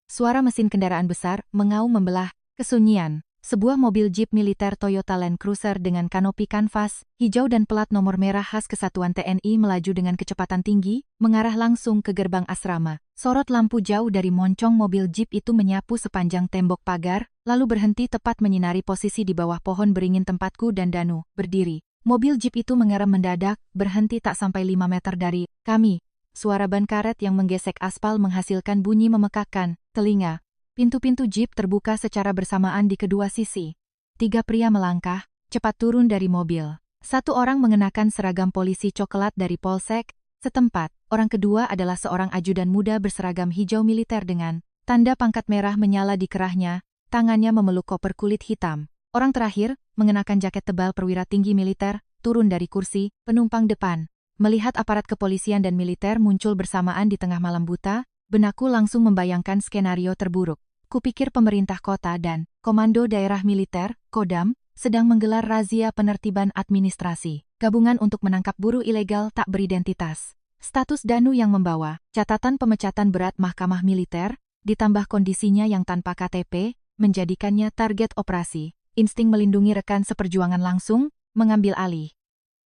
Suara mesin kendaraan besar mengaum membelah kesunyian. Sebuah mobil Jeep militer Toyota Land Cruiser dengan kanopi kanvas hijau dan pelat nomor merah khas Kesatuan TNI melaju dengan kecepatan tinggi, mengarah langsung ke gerbang asrama. Sorot lampu jauh dari moncong mobil Jeep itu menyapu sepanjang tembok pagar, lalu berhenti tepat menyinari posisi di bawah pohon beringin tempatku dan Danu berdiri. Mobil Jeep itu mengerem mendadak, berhenti tak sampai 5 meter dari kami. Suara ban karet yang menggesek aspal menghasilkan bunyi memekakkan telinga. Pintu-pintu Jeep terbuka secara bersamaan di kedua sisi. 3 pria melangkah, cepat turun dari mobil. Satu orang mengenakan seragam polisi coklat dari polsek setempat. Orang kedua adalah seorang ajudan muda berseragam hijau militer dengan tanda pangkat merah menyala di kerahnya, tangannya memeluk koper kulit hitam. Orang terakhir, mengenakan jaket tebal perwira tinggi militer, turun dari kursi penumpang depan. Melihat aparat kepolisian dan militer muncul bersamaan di tengah malam buta, benakku langsung membayangkan skenario terburuk. Kupikir pemerintah kota dan Komando Daerah Militer, Kodam, sedang menggelar razia penertiban administrasi, gabungan untuk menangkap buruh ilegal tak beridentitas. Status Danu yang membawa catatan pemecatan berat mahkamah militer, ditambah kondisinya yang tanpa KTP, menjadikannya target operasi. Insting melindungi rekan seperjuangan langsung mengambil alih.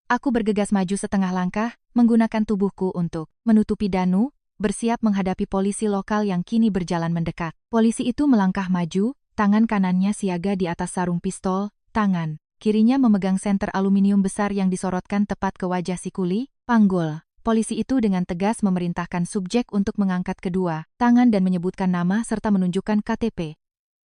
Aku bergegas maju setengah langkah, menggunakan tubuhku untuk menutupi Danu, bersiap menghadapi polisi lokal yang kini berjalan mendekat. Polisi itu melangkah maju, tangan kanannya siaga di atas sarung pistol, tangan kirinya memegang senter aluminium besar yang disorotkan tepat ke wajah si kuli, panggul. Polisi itu dengan tegas memerintahkan subjek untuk mengangkat kedua tangan dan menyebutkan nama serta menunjukkan KTP.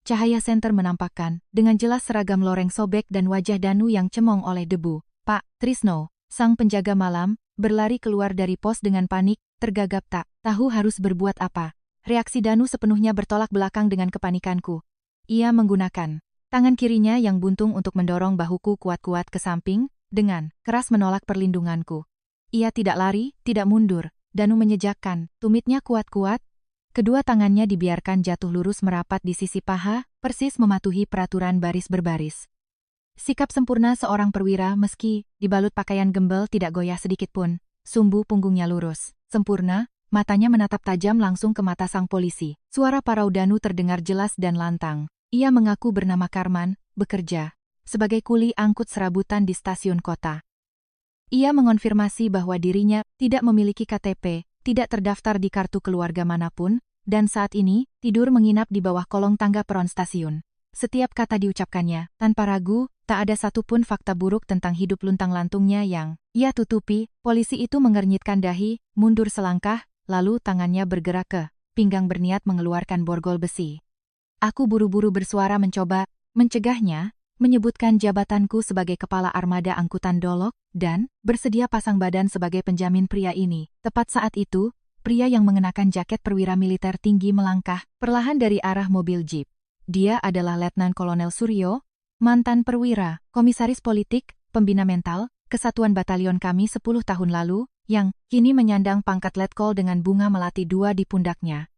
Cahaya senter menampakkan dengan jelas seragam loreng sobek dan wajah Danu yang cemong oleh debu. Pak Trisno, sang penjaga malam, berlari keluar dari pos dengan panik, tergagap tak tahu harus berbuat apa. Reaksi Danu sepenuhnya bertolak belakang dengan kepanikanku. Ia menggunakan tangan kirinya yang buntung untuk mendorong bahuku kuat-kuat ke samping, dengan keras menolak perlindunganku. Ia tidak lari, tidak mundur. Danu menyejakkan tumitnya kuat-kuat. Kedua tangannya dibiarkan jatuh lurus merapat di sisi paha, persis mematuhi peraturan baris berbaris. Sikap sempurna seorang perwira meski dibalut pakaian gembel tidak goyah sedikitpun. Sumbu punggungnya lurus, sempurna, matanya menatap tajam langsung ke mata sang polisi. Suara parau Danu terdengar jelas dan lantang. Ia mengaku bernama Karman, bekerja sebagai kuli angkut serabutan di stasiun kota. Ia mengonfirmasi bahwa dirinya tidak memiliki KTP, tidak terdaftar di kartu keluarga manapun, dan saat ini tidur menginap di bawah kolong tangga peron stasiun. Setiap kata diucapkannya, tanpa ragu, tak ada satupun fakta buruk tentang hidup luntang-lantungnya yang ia tutupi. Polisi itu mengernyitkan dahi, mundur selangkah, lalu tangannya bergerak ke pinggang berniat mengeluarkan borgol besi. Aku buru-buru bersuara mencoba mencegahnya, menyebutkan jabatanku sebagai kepala armada angkutan dolok, dan bersedia pasang badan sebagai penjamin pria ini. Tepat saat itu, pria yang mengenakan jaket perwira militer tinggi melangkah perlahan dari arah mobil Jeep. Dia adalah Letnan Kolonel Suryo, mantan perwira, komisaris politik, pembina mental, kesatuan batalion kami 10 tahun lalu, yang kini menyandang pangkat letkol dengan bunga melati 2 di pundaknya.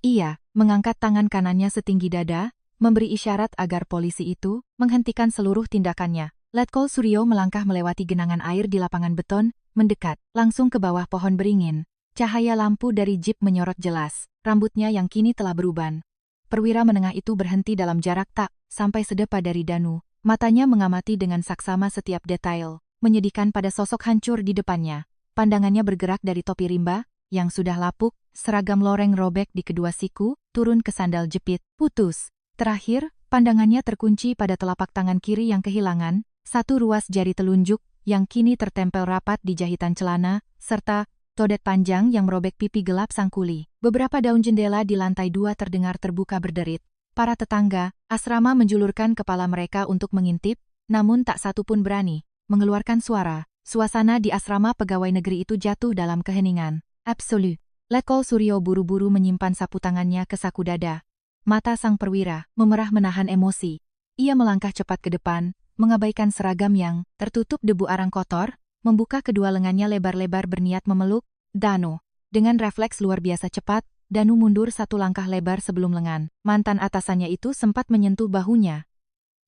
Ia mengangkat tangan kanannya setinggi dada, memberi isyarat agar polisi itu menghentikan seluruh tindakannya. Letkol Suryo melangkah melewati genangan air di lapangan beton, mendekat langsung ke bawah pohon beringin. Cahaya lampu dari Jeep menyorot jelas, rambutnya yang kini telah beruban. Perwira menengah itu berhenti dalam jarak tak sampai sedepa dari Danu. Matanya mengamati dengan saksama setiap detail, menyedihkan pada sosok hancur di depannya. Pandangannya bergerak dari topi rimba, yang sudah lapuk, seragam loreng robek di kedua siku, turun ke sandal jepit, putus. Terakhir, pandangannya terkunci pada telapak tangan kiri yang kehilangan, satu ruas jari telunjuk, yang kini tertempel rapat di jahitan celana, serta todet panjang yang merobek pipi gelap sang kuli. Beberapa daun jendela di lantai 2 terdengar terbuka berderit. Para tetangga asrama menjulurkan kepala mereka untuk mengintip, namun tak satu pun berani mengeluarkan suara. Suasana di asrama pegawai negeri itu jatuh dalam keheningan absolu. Letkol Suryo buru-buru menyimpan sapu tangannya ke saku dada. Mata sang perwira memerah menahan emosi. Ia melangkah cepat ke depan, mengabaikan seragam yang tertutup debu arang kotor, membuka kedua lengannya lebar-lebar berniat memeluk Danu. Dengan refleks luar biasa cepat, Danu mundur satu langkah lebar sebelum lengan mantan atasannya itu sempat menyentuh bahunya.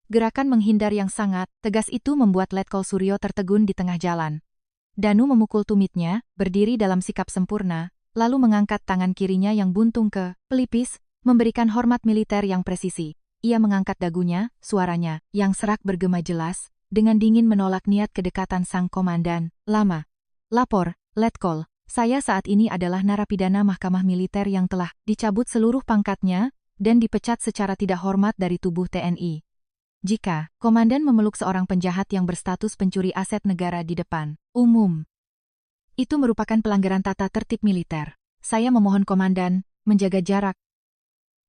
Gerakan menghindar yang sangat tegas itu membuat Letkol Suryo tertegun di tengah jalan. Danu memukul tumitnya, berdiri dalam sikap sempurna, lalu mengangkat tangan kirinya yang buntung ke pelipis, memberikan hormat militer yang presisi. Ia mengangkat dagunya, suaranya, yang serak bergema jelas, dengan dingin menolak niat kedekatan sang komandan. Lama. Lapor, Letkol, saya saat ini adalah narapidana mahkamah militer yang telah dicabut seluruh pangkatnya, dan dipecat secara tidak hormat dari tubuh TNI. Jika komandan memeluk seorang penjahat yang berstatus pencuri aset negara di depan umum, itu merupakan pelanggaran tata tertib militer. Saya memohon komandan menjaga jarak.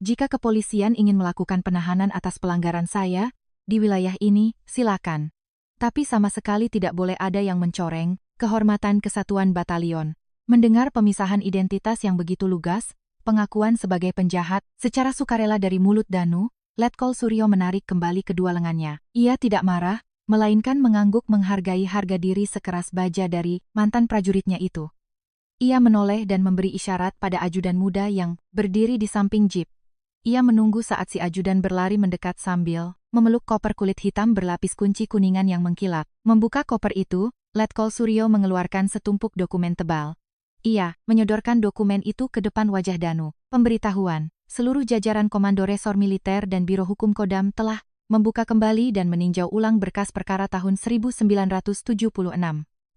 Jika kepolisian ingin melakukan penahanan atas pelanggaran saya di wilayah ini, silakan. Tapi sama sekali tidak boleh ada yang mencoreng kehormatan kesatuan batalion. Mendengar pemisahan identitas yang begitu lugas, pengakuan sebagai penjahat secara sukarela dari mulut Danu, Letkol Suryo menarik kembali kedua lengannya. Ia tidak marah, melainkan mengangguk menghargai harga diri sekeras baja dari mantan prajuritnya itu. Ia menoleh dan memberi isyarat pada ajudan muda yang berdiri di samping jeep. Ia menunggu saat si ajudan berlari mendekat sambil memeluk koper kulit hitam berlapis kunci kuningan yang mengkilap. Membuka koper itu, Letkol Suryo mengeluarkan setumpuk dokumen tebal. Ia menyodorkan dokumen itu ke depan wajah Danu. Pemberitahuan. Seluruh jajaran Komando Resor Militer dan Biro Hukum Kodam telah membuka kembali dan meninjau ulang berkas perkara tahun 1976.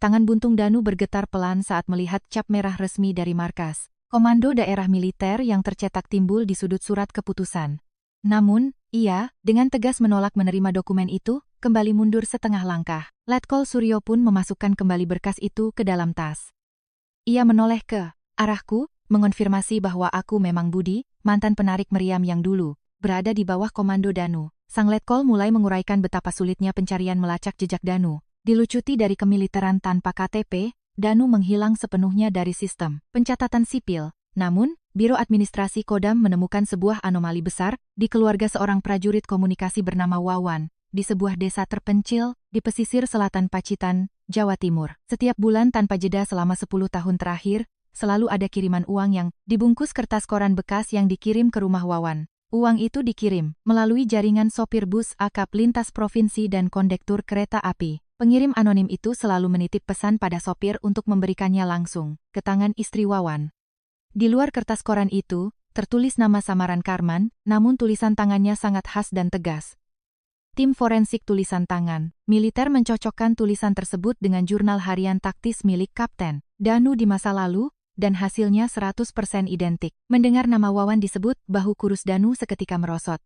Tangan buntung Danu bergetar pelan saat melihat cap merah resmi dari markas Komando Daerah Militer yang tercetak timbul di sudut surat keputusan. Namun, ia, dengan tegas menolak menerima dokumen itu, kembali mundur setengah langkah. Letkol Suryo pun memasukkan kembali berkas itu ke dalam tas. Ia menoleh ke arahku, mengonfirmasi bahwa aku memang Budi, mantan penarik meriam yang dulu berada di bawah komando Danu. Sang Letkol mulai menguraikan betapa sulitnya pencarian melacak jejak Danu. Dilucuti dari kemiliteran tanpa KTP, Danu menghilang sepenuhnya dari sistem pencatatan sipil. Namun, Biro Administrasi Kodam menemukan sebuah anomali besar di keluarga seorang prajurit komunikasi bernama Wawan, di sebuah desa terpencil di pesisir selatan Pacitan, Jawa Timur. Setiap bulan tanpa jeda selama 10 tahun terakhir, selalu ada kiriman uang yang dibungkus kertas koran bekas yang dikirim ke rumah Wawan. Uang itu dikirim melalui jaringan sopir bus akap lintas provinsi dan kondektur kereta api. Pengirim anonim itu selalu menitip pesan pada sopir untuk memberikannya langsung ke tangan istri Wawan. Di luar kertas koran itu, tertulis nama samaran Karman, namun tulisan tangannya sangat khas dan tegas. Tim forensik tulisan tangan militer mencocokkan tulisan tersebut dengan jurnal harian taktis milik Kapten Danu di masa lalu, dan hasilnya 100% identik. Mendengar nama Wawan disebut, bahu kurus Danu seketika merosot.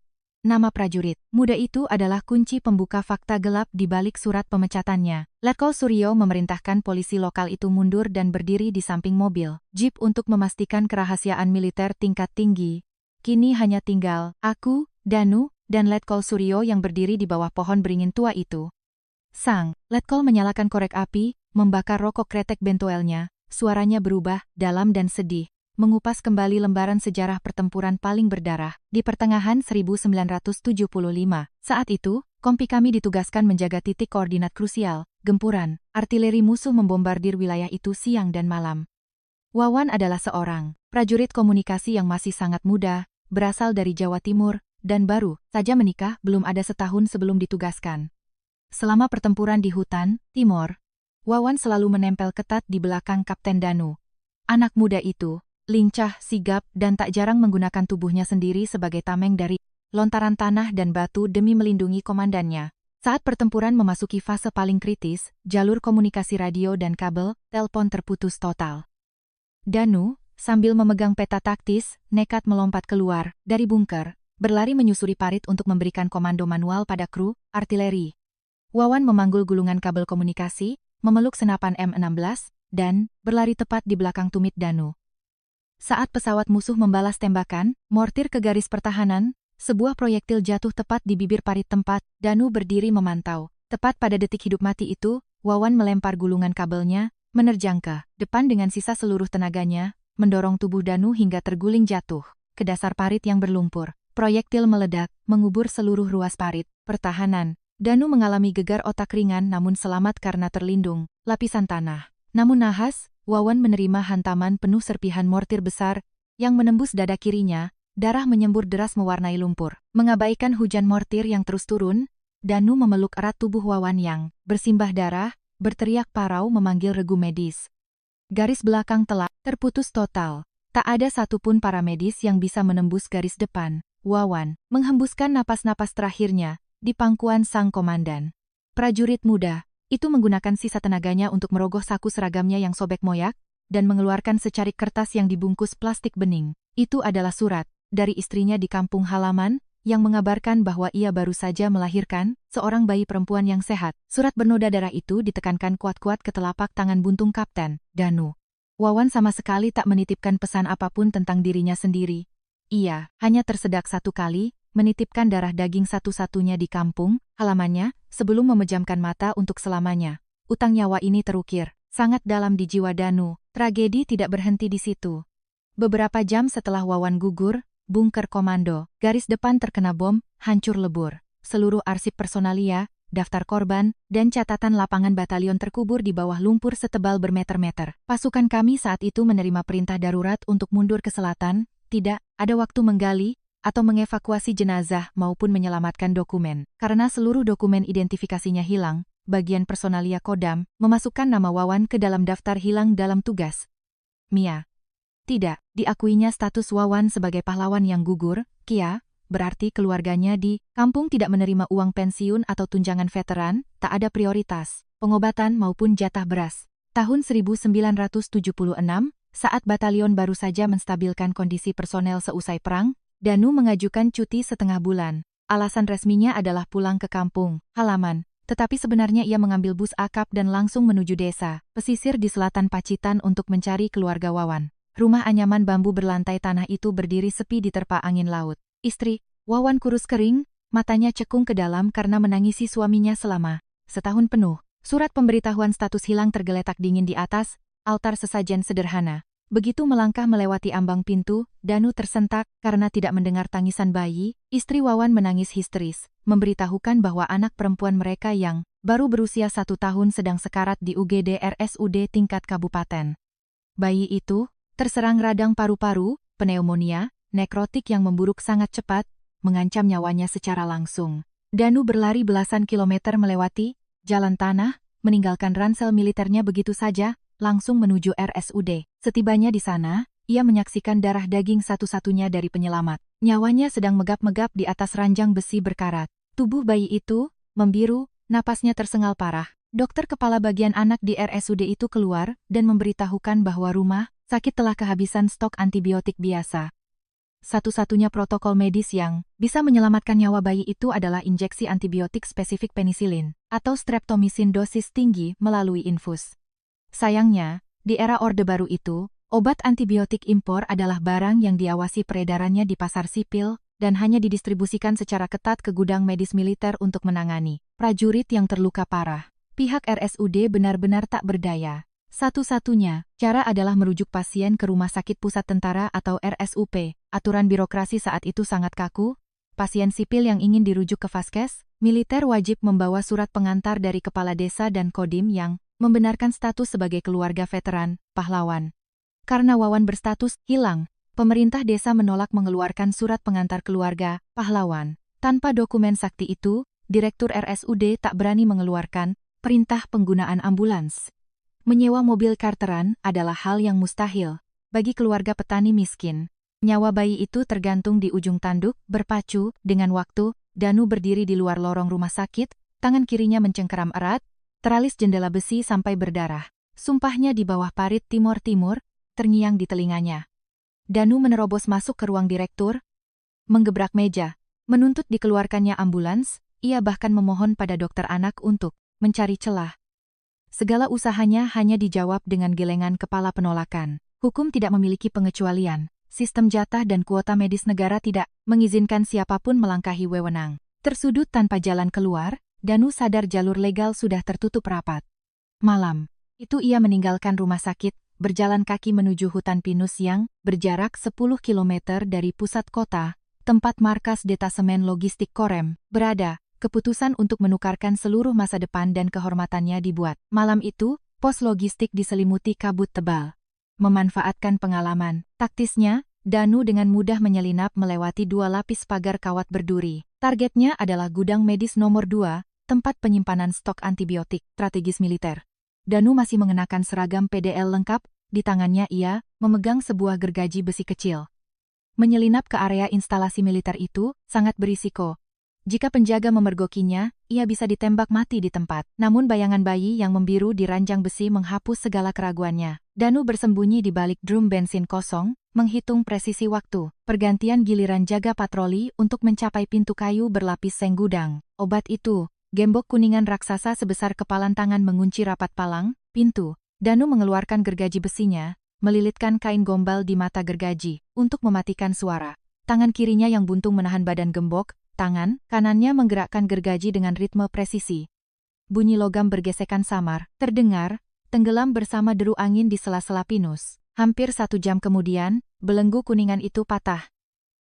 Nama prajurit muda itu adalah kunci pembuka fakta gelap di balik surat pemecatannya. Letkol Suryo memerintahkan polisi lokal itu mundur dan berdiri di samping mobil jeep untuk memastikan kerahasiaan militer tingkat tinggi. Kini hanya tinggal aku, Danu, dan Letkol Suryo yang berdiri di bawah pohon beringin tua itu. Sang Letkol menyalakan korek api, membakar rokok kretek bentoelnya. Suaranya berubah, dalam dan sedih, mengupas kembali lembaran sejarah pertempuran paling berdarah di pertengahan 1975. Saat itu, kompi kami ditugaskan menjaga titik koordinat krusial, gempuran, artileri musuh membombardir wilayah itu siang dan malam. Wawan adalah seorang prajurit komunikasi yang masih sangat muda, berasal dari Jawa Timur, dan baru saja menikah belum ada setahun sebelum ditugaskan. Selama pertempuran di hutan Timor, Wawan selalu menempel ketat di belakang Kapten Danu. Anak muda itu, lincah, sigap, dan tak jarang menggunakan tubuhnya sendiri sebagai tameng dari lontaran tanah dan batu demi melindungi komandannya. Saat pertempuran memasuki fase paling kritis, jalur komunikasi radio dan kabel telepon terputus total. Danu, sambil memegang peta taktis, nekat melompat keluar dari bunker, berlari menyusuri parit untuk memberikan komando manual pada kru artileri. Wawan memanggul gulungan kabel komunikasi, memeluk senapan M16, dan berlari tepat di belakang tumit Danu. Saat pesawat musuh membalas tembakan, mortir ke garis pertahanan, sebuah proyektil jatuh tepat di bibir parit tempat Danu berdiri memantau. Tepat pada detik hidup mati itu, Wawan melempar gulungan kabelnya, menerjang ke depan dengan sisa seluruh tenaganya, mendorong tubuh Danu hingga terguling jatuh ke dasar parit yang berlumpur. Proyektil meledak, mengubur seluruh ruas parit pertahanan. Danu mengalami gegar otak ringan namun selamat karena terlindung lapisan tanah. Namun nahas, Wawan menerima hantaman penuh serpihan mortir besar yang menembus dada kirinya, darah menyembur deras mewarnai lumpur. Mengabaikan hujan mortir yang terus turun, Danu memeluk erat tubuh Wawan yang bersimbah darah, berteriak parau memanggil regu medis. Garis belakang telah terputus total. Tak ada satupun para medis yang bisa menembus garis depan. Wawan menghembuskan napas-napas terakhirnya di pangkuan sang komandan. Prajurit muda itu menggunakan sisa tenaganya untuk merogoh saku seragamnya yang sobek moyak dan mengeluarkan secarik kertas yang dibungkus plastik bening. Itu adalah surat dari istrinya di kampung halaman yang mengabarkan bahwa ia baru saja melahirkan seorang bayi perempuan yang sehat. Surat bernoda darah itu ditekankan kuat-kuat ke telapak tangan buntung Kapten Danu. Wawan sama sekali tak menitipkan pesan apapun tentang dirinya sendiri. Ia hanya tersedak satu kali, menitipkan darah daging satu-satunya di kampung halamannya sebelum memejamkan mata untuk selamanya. Utang nyawa ini terukir sangat dalam di jiwa Danu. Tragedi tidak berhenti di situ. Beberapa jam setelah Wawan gugur, bunker komando, garis depan terkena bom, hancur lebur. Seluruh arsip personalia, daftar korban, dan catatan lapangan batalion terkubur di bawah lumpur setebal bermeter-meter. Pasukan kami saat itu menerima perintah darurat untuk mundur ke selatan, tidak ada waktu menggali atau mengevakuasi jenazah maupun menyelamatkan dokumen. Karena seluruh dokumen identifikasinya hilang, bagian personalia Kodam memasukkan nama Wawan ke dalam daftar hilang dalam tugas. Mia. Tidak, diakuinya status Wawan sebagai pahlawan yang gugur. Kia, berarti keluarganya di kampung tidak menerima uang pensiun atau tunjangan veteran, tak ada prioritas, pengobatan maupun jatah beras. Tahun 1976, saat batalion baru saja menstabilkan kondisi personel seusai perang, Danu mengajukan cuti setengah bulan. Alasan resminya adalah pulang ke kampung halaman, tetapi sebenarnya ia mengambil bus akap dan langsung menuju desa pesisir di selatan Pacitan untuk mencari keluarga Wawan. Rumah anyaman bambu berlantai tanah itu berdiri sepi diterpa angin laut. Istri, Wawan kurus kering, matanya cekung ke dalam karena menangisi suaminya selama setahun penuh. Surat pemberitahuan status hilang tergeletak dingin di atas altar sesajen sederhana. Begitu melangkah melewati ambang pintu, Danu tersentak karena tidak mendengar tangisan bayi. Istri Wawan menangis histeris, memberitahukan bahwa anak perempuan mereka yang baru berusia 1 tahun sedang sekarat di UGD RSUD tingkat kabupaten. Bayi itu terserang radang paru-paru, pneumonia, nekrotik yang memburuk sangat cepat, mengancam nyawanya secara langsung. Danu berlari belasan kilometer melewati jalan tanah, meninggalkan ransel militernya begitu saja, langsung menuju RSUD. Setibanya di sana, ia menyaksikan darah daging satu-satunya dari penyelamat. Nyawanya sedang megap-megap di atas ranjang besi berkarat. Tubuh bayi itu membiru, napasnya tersengal parah. Dokter kepala bagian anak di RSUD itu keluar dan memberitahukan bahwa rumah sakit telah kehabisan stok antibiotik biasa. Satu-satunya protokol medis yang bisa menyelamatkan nyawa bayi itu adalah injeksi antibiotik spesifik penisilin atau streptomycin dosis tinggi melalui infus. Sayangnya, di era Orde Baru itu, obat antibiotik impor adalah barang yang diawasi peredarannya di pasar sipil dan hanya didistribusikan secara ketat ke gudang medis militer untuk menangani prajurit yang terluka parah. Pihak RSUD benar-benar tak berdaya. Satu-satunya cara adalah merujuk pasien ke Rumah Sakit Pusat Tentara atau RSUP. Aturan birokrasi saat itu sangat kaku. Pasien sipil yang ingin dirujuk ke Vaskes, militer wajib membawa surat pengantar dari kepala desa dan kodim yang membenarkan status sebagai keluarga veteran, pahlawan. Karena Wawan berstatus hilang, pemerintah desa menolak mengeluarkan surat pengantar keluarga, pahlawan. Tanpa dokumen sakti itu, Direktur RSUD tak berani mengeluarkan perintah penggunaan ambulans. Menyewa mobil karteran adalah hal yang mustahil bagi keluarga petani miskin. Nyawa bayi itu tergantung di ujung tanduk, berpacu dengan waktu. Danu berdiri di luar lorong rumah sakit, tangan kirinya mencengkeram erat, teralis jendela besi sampai berdarah. Sumpahnya di bawah parit timur-timur, terngiang di telinganya. Danu menerobos masuk ke ruang direktur, menggebrak meja, menuntut dikeluarkannya ambulans. Ia bahkan memohon pada dokter anak untuk mencari celah. Segala usahanya hanya dijawab dengan gelengan kepala penolakan. Hukum tidak memiliki pengecualian. Sistem jatah dan kuota medis negara tidak mengizinkan siapapun melangkahi wewenang. Tersudut tanpa jalan keluar, Danu sadar jalur legal sudah tertutup rapat. Malam itu ia meninggalkan rumah sakit, berjalan kaki menuju hutan pinus yang berjarak 10 km dari pusat kota, tempat markas detasemen logistik Korem berada. Keputusan untuk menukarkan seluruh masa depan dan kehormatannya dibuat. Malam itu, pos logistik diselimuti kabut tebal. Memanfaatkan pengalaman taktisnya, Danu dengan mudah menyelinap melewati 2 lapis pagar kawat berduri. Targetnya adalah gudang medis nomor 2, tempat penyimpanan stok antibiotik strategis militer. Danu masih mengenakan seragam PDL lengkap, di tangannya ia memegang sebuah gergaji besi kecil. Menyelinap ke area instalasi militer itu sangat berisiko. Jika penjaga memergokinya, ia bisa ditembak mati di tempat. Namun bayangan bayi yang membiru di ranjang besi menghapus segala keraguannya. Danu bersembunyi di balik drum bensin kosong, menghitung presisi waktu. Pergantian giliran jaga patroli untuk mencapai pintu kayu berlapis seng gudang. Obat itu, gembok kuningan raksasa sebesar kepalan tangan mengunci rapat palang, pintu. Danu mengeluarkan gergaji besinya, melilitkan kain gombal di mata gergaji, untuk mematikan suara. Tangan kirinya yang buntung menahan badan gembok, tangan kanannya menggerakkan gergaji dengan ritme presisi. Bunyi logam bergesekan samar, terdengar, tenggelam bersama deru angin di sela-sela pinus. Hampir 1 jam kemudian, belenggu kuningan itu patah.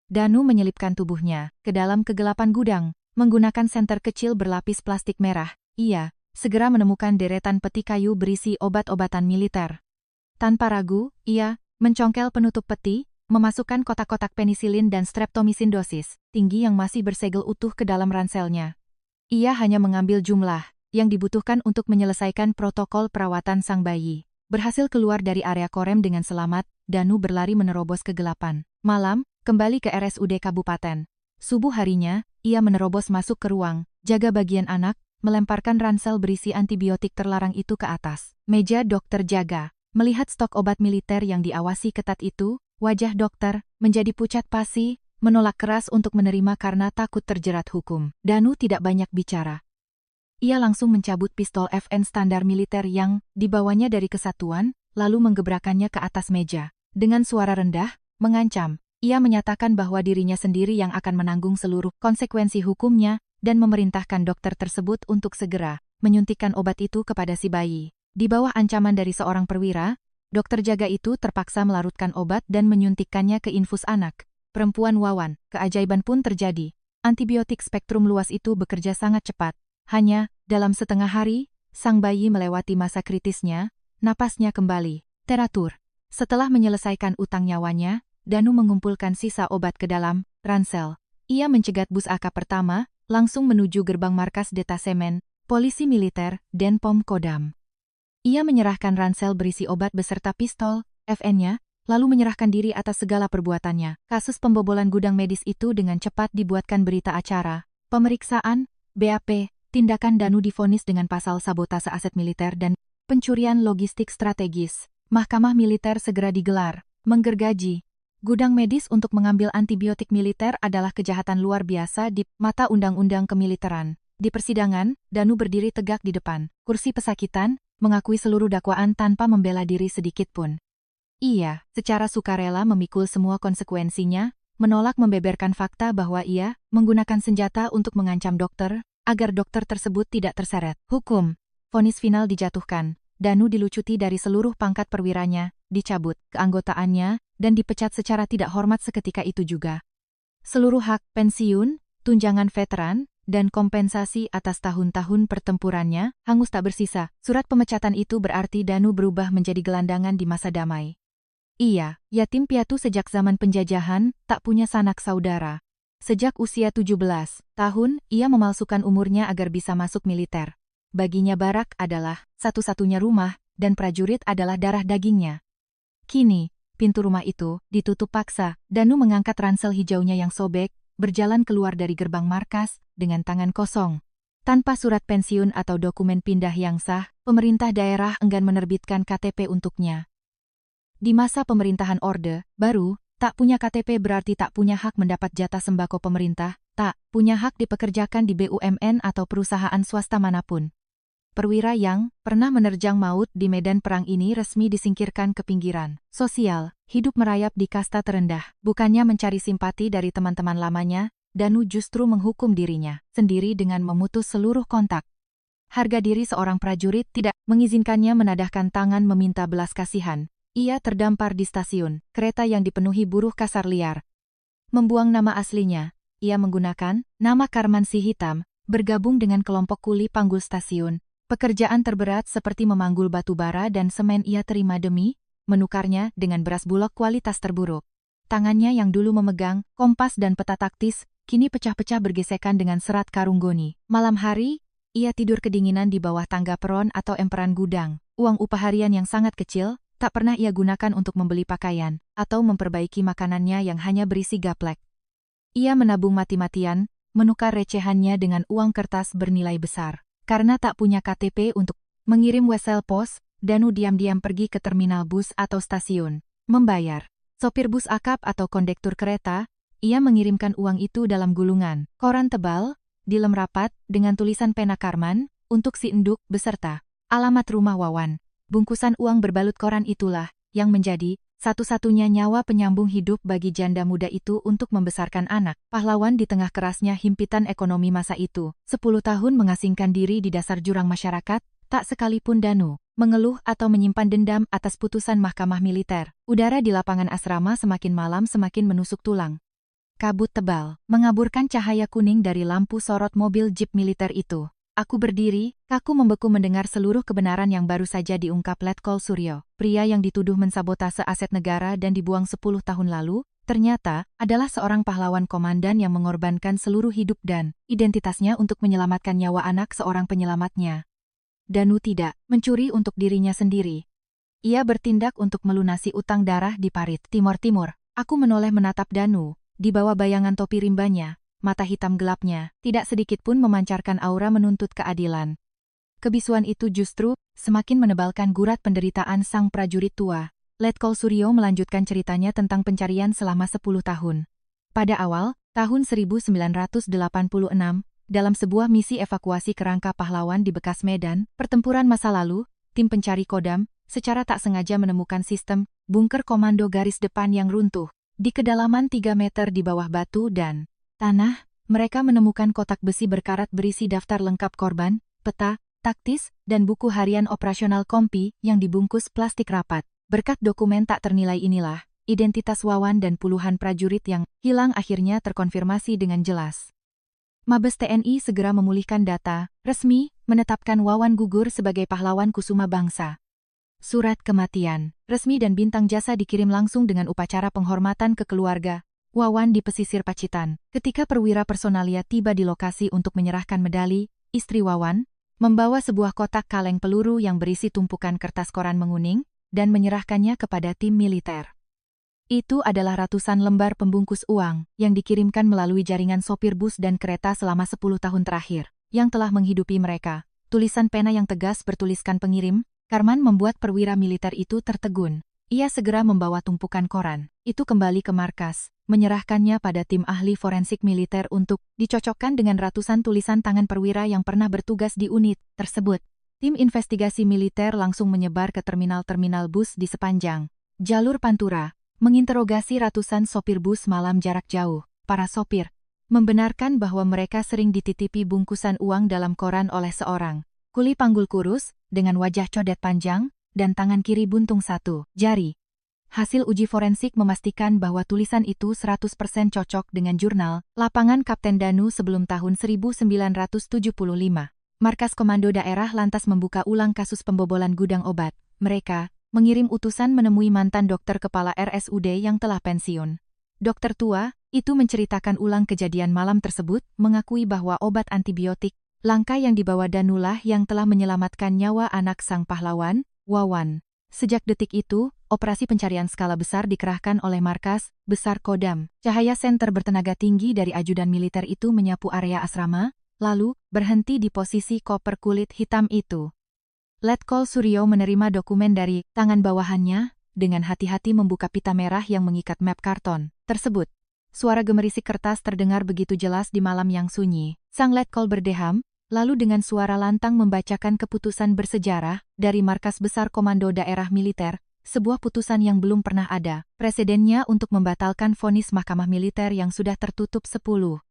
Danu menyelipkan tubuhnya ke dalam kegelapan gudang, menggunakan senter kecil berlapis plastik merah. Ia segera menemukan deretan peti kayu berisi obat-obatan militer. Tanpa ragu, ia mencongkel penutup peti, memasukkan kotak-kotak penisilin dan streptomisin dosis tinggi yang masih bersegel utuh ke dalam ranselnya. Ia hanya mengambil jumlah yang dibutuhkan untuk menyelesaikan protokol perawatan sang bayi. Berhasil keluar dari area korem dengan selamat, Danu berlari menerobos kegelapan. Malam, kembali ke RSUD Kabupaten. Subuh harinya, ia menerobos masuk ke ruang jaga bagian anak, melemparkan ransel berisi antibiotik terlarang itu ke atas meja dokter jaga. Melihat stok obat militer yang diawasi ketat itu, wajah dokter menjadi pucat pasi, menolak keras untuk menerima karena takut terjerat hukum. Danu tidak banyak bicara. Ia langsung mencabut pistol FN standar militer yang dibawanya dari kesatuan, lalu menggebrakannya ke atas meja. Dengan suara rendah, mengancam, ia menyatakan bahwa dirinya sendiri yang akan menanggung seluruh konsekuensi hukumnya, dan memerintahkan dokter tersebut untuk segera menyuntikkan obat itu kepada si bayi. Di bawah ancaman dari seorang perwira, dokter jaga itu terpaksa melarutkan obat dan menyuntikkannya ke infus anak perempuan Wawan. Keajaiban pun terjadi. Antibiotik spektrum luas itu bekerja sangat cepat. Hanya dalam setengah hari, sang bayi melewati masa kritisnya, napasnya kembali teratur. Setelah menyelesaikan utang nyawanya, Danu mengumpulkan sisa obat ke dalam ransel. Ia mencegat bus AK pertama, langsung menuju gerbang markas detasemen polisi militer Denpom Kodam. Ia menyerahkan ransel berisi obat beserta pistol FN-nya, lalu menyerahkan diri atas segala perbuatannya. Kasus pembobolan gudang medis itu dengan cepat dibuatkan berita acara. Pemeriksaan, BAP, tindakan Danu divonis dengan pasal sabotase aset militer dan pencurian logistik strategis. Mahkamah militer segera digelar, menggergaji. Gudang medis untuk mengambil antibiotik militer adalah kejahatan luar biasa di mata undang-undang kemiliteran. Di persidangan, Danu berdiri tegak di depan kursi pesakitan, mengakui seluruh dakwaan tanpa membela diri sedikit pun. Ia, secara sukarela memikul semua konsekuensinya, menolak membeberkan fakta bahwa ia menggunakan senjata untuk mengancam dokter, agar dokter tersebut tidak terseret hukum. Vonis final dijatuhkan. Danu dilucuti dari seluruh pangkat perwiranya, dicabut keanggotaannya, dan dipecat secara tidak hormat seketika itu juga. Seluruh hak pensiun, tunjangan veteran, dan kompensasi atas tahun-tahun pertempurannya hangus tak bersisa. Surat pemecatan itu berarti Danu berubah menjadi gelandangan di masa damai. Ia, yatim piatu sejak zaman penjajahan, tak punya sanak saudara. Sejak usia 17 tahun, ia memalsukan umurnya agar bisa masuk militer. Baginya barak adalah satu-satunya rumah, dan prajurit adalah darah dagingnya. Kini, pintu rumah itu ditutup paksa. Danu mengangkat ransel hijaunya yang sobek, berjalan keluar dari gerbang markas dengan tangan kosong. Tanpa surat pensiun atau dokumen pindah yang sah, pemerintah daerah enggan menerbitkan KTP untuknya. Di masa pemerintahan Orde Baru, tak punya KTP berarti tak punya hak mendapat jatah sembako pemerintah, tak punya hak dipekerjakan di BUMN atau perusahaan swasta manapun. Perwira yang pernah menerjang maut di medan perang ini resmi disingkirkan ke pinggiran sosial, hidup merayap di kasta terendah. Bukannya mencari simpati dari teman-teman lamanya, Danu justru menghukum dirinya sendiri dengan memutus seluruh kontak. Harga diri seorang prajurit tidak mengizinkannya menadahkan tangan meminta belas kasihan. Ia terdampar di stasiun kereta yang dipenuhi buruh kasar liar. Membuang nama aslinya, ia menggunakan nama Karman Si Hitam, bergabung dengan kelompok kuli panggul stasiun. Pekerjaan terberat seperti memanggul batu bara dan semen ia terima demi menukarnya dengan beras bulog kualitas terburuk. Tangannya yang dulu memegang kompas dan peta taktis, kini pecah-pecah bergesekan dengan serat karung goni. Malam hari, ia tidur kedinginan di bawah tangga peron atau emperan gudang. Uang upah harian yang sangat kecil, tak pernah ia gunakan untuk membeli pakaian, atau memperbaiki makanannya yang hanya berisi gaplek. Ia menabung mati-matian, menukar recehannya dengan uang kertas bernilai besar. Karena tak punya KTP untuk mengirim wesel pos, Danu diam-diam pergi ke terminal bus atau stasiun. Membayar. Sopir bus akap atau kondektur kereta, ia mengirimkan uang itu dalam gulungan koran tebal, dilem rapat, dengan tulisan pena Karman, untuk si enduk beserta alamat rumah Wawan. Bungkusan uang berbalut koran itulah yang menjadi satu-satunya nyawa penyambung hidup bagi janda muda itu untuk membesarkan anak. Pahlawan di tengah kerasnya himpitan ekonomi masa itu. 10 tahun mengasingkan diri di dasar jurang masyarakat, tak sekalipun Danu mengeluh atau menyimpan dendam atas putusan mahkamah militer. Udara di lapangan asrama semakin malam semakin menusuk tulang. Kabut tebal mengaburkan cahaya kuning dari lampu sorot mobil jeep militer itu. Aku berdiri, kaku membeku mendengar seluruh kebenaran yang baru saja diungkap Letkol Suryo. Pria yang dituduh mensabotase aset negara dan dibuang 10 tahun lalu, ternyata adalah seorang pahlawan komandan yang mengorbankan seluruh hidup dan identitasnya untuk menyelamatkan nyawa anak seorang penyelamatnya. Danu tidak mencuri untuk dirinya sendiri. Ia bertindak untuk melunasi utang darah di Parit Timur-Timur. Aku menoleh menatap Danu, di bawah bayangan topi rimbanya. Mata hitam gelapnya, tidak sedikit pun memancarkan aura menuntut keadilan. Kebisuan itu justru semakin menebalkan gurat penderitaan sang prajurit tua. Letkol Suryo melanjutkan ceritanya tentang pencarian selama 10 tahun. Pada awal tahun 1986, dalam sebuah misi evakuasi kerangka pahlawan di bekas medan pertempuran masa lalu, tim pencari Kodam secara tak sengaja menemukan sistem bunker komando garis depan yang runtuh. Di kedalaman 3 meter di bawah batu dan tanah, mereka menemukan kotak besi berkarat berisi daftar lengkap korban, peta, taktis, dan buku harian operasional kompi yang dibungkus plastik rapat. Berkat dokumen tak ternilai inilah, identitas Wawan dan puluhan prajurit yang hilang akhirnya terkonfirmasi dengan jelas. Mabes TNI segera memulihkan data, resmi, menetapkan Wawan gugur sebagai pahlawan kusuma bangsa. Surat kematian, resmi dan bintang jasa dikirim langsung dengan upacara penghormatan ke keluarga Wawan di pesisir Pacitan. Ketika perwira personalia tiba di lokasi untuk menyerahkan medali, istri Wawan membawa sebuah kotak kaleng peluru yang berisi tumpukan kertas koran menguning dan menyerahkannya kepada tim militer. Itu adalah ratusan lembar pembungkus uang yang dikirimkan melalui jaringan sopir bus dan kereta selama 10 tahun terakhir, yang telah menghidupi mereka. Tulisan pena yang tegas bertuliskan pengirim, Karman, membuat perwira militer itu tertegun. Ia segera membawa tumpukan koran itu kembali ke markas, menyerahkannya pada tim ahli forensik militer untuk dicocokkan dengan ratusan tulisan tangan perwira yang pernah bertugas di unit tersebut. Tim investigasi militer langsung menyebar ke terminal-terminal bus di sepanjang jalur Pantura, menginterogasi ratusan sopir bus malam jarak jauh. Para sopir membenarkan bahwa mereka sering dititipi bungkusan uang dalam koran oleh seorang kuli panggul kurus, dengan wajah codet panjang, dan tangan kiri buntung 1 jari. Hasil uji forensik memastikan bahwa tulisan itu 100% cocok dengan jurnal lapangan Kapten Danu sebelum tahun 1975. Markas Komando Daerah lantas membuka ulang kasus pembobolan gudang obat. Mereka mengirim utusan menemui mantan dokter kepala RSUD yang telah pensiun. Dokter tua itu menceritakan ulang kejadian malam tersebut, mengakui bahwa obat antibiotik langka yang dibawa Danulah yang telah menyelamatkan nyawa anak sang pahlawan, Wawan. Sejak detik itu, operasi pencarian skala besar dikerahkan oleh Markas Besar Kodam. Cahaya senter bertenaga tinggi dari ajudan militer itu menyapu area asrama, lalu berhenti di posisi koper kulit hitam itu. Letkol Suryo menerima dokumen dari tangan bawahannya, dengan hati-hati membuka pita merah yang mengikat map karton tersebut. Suara gemerisik kertas terdengar begitu jelas di malam yang sunyi. Sang Letkol berdeham, lalu dengan suara lantang membacakan keputusan bersejarah dari Markas Besar Komando Daerah Militer, sebuah putusan yang belum pernah ada presidennya untuk membatalkan vonis mahkamah militer yang sudah tertutup 10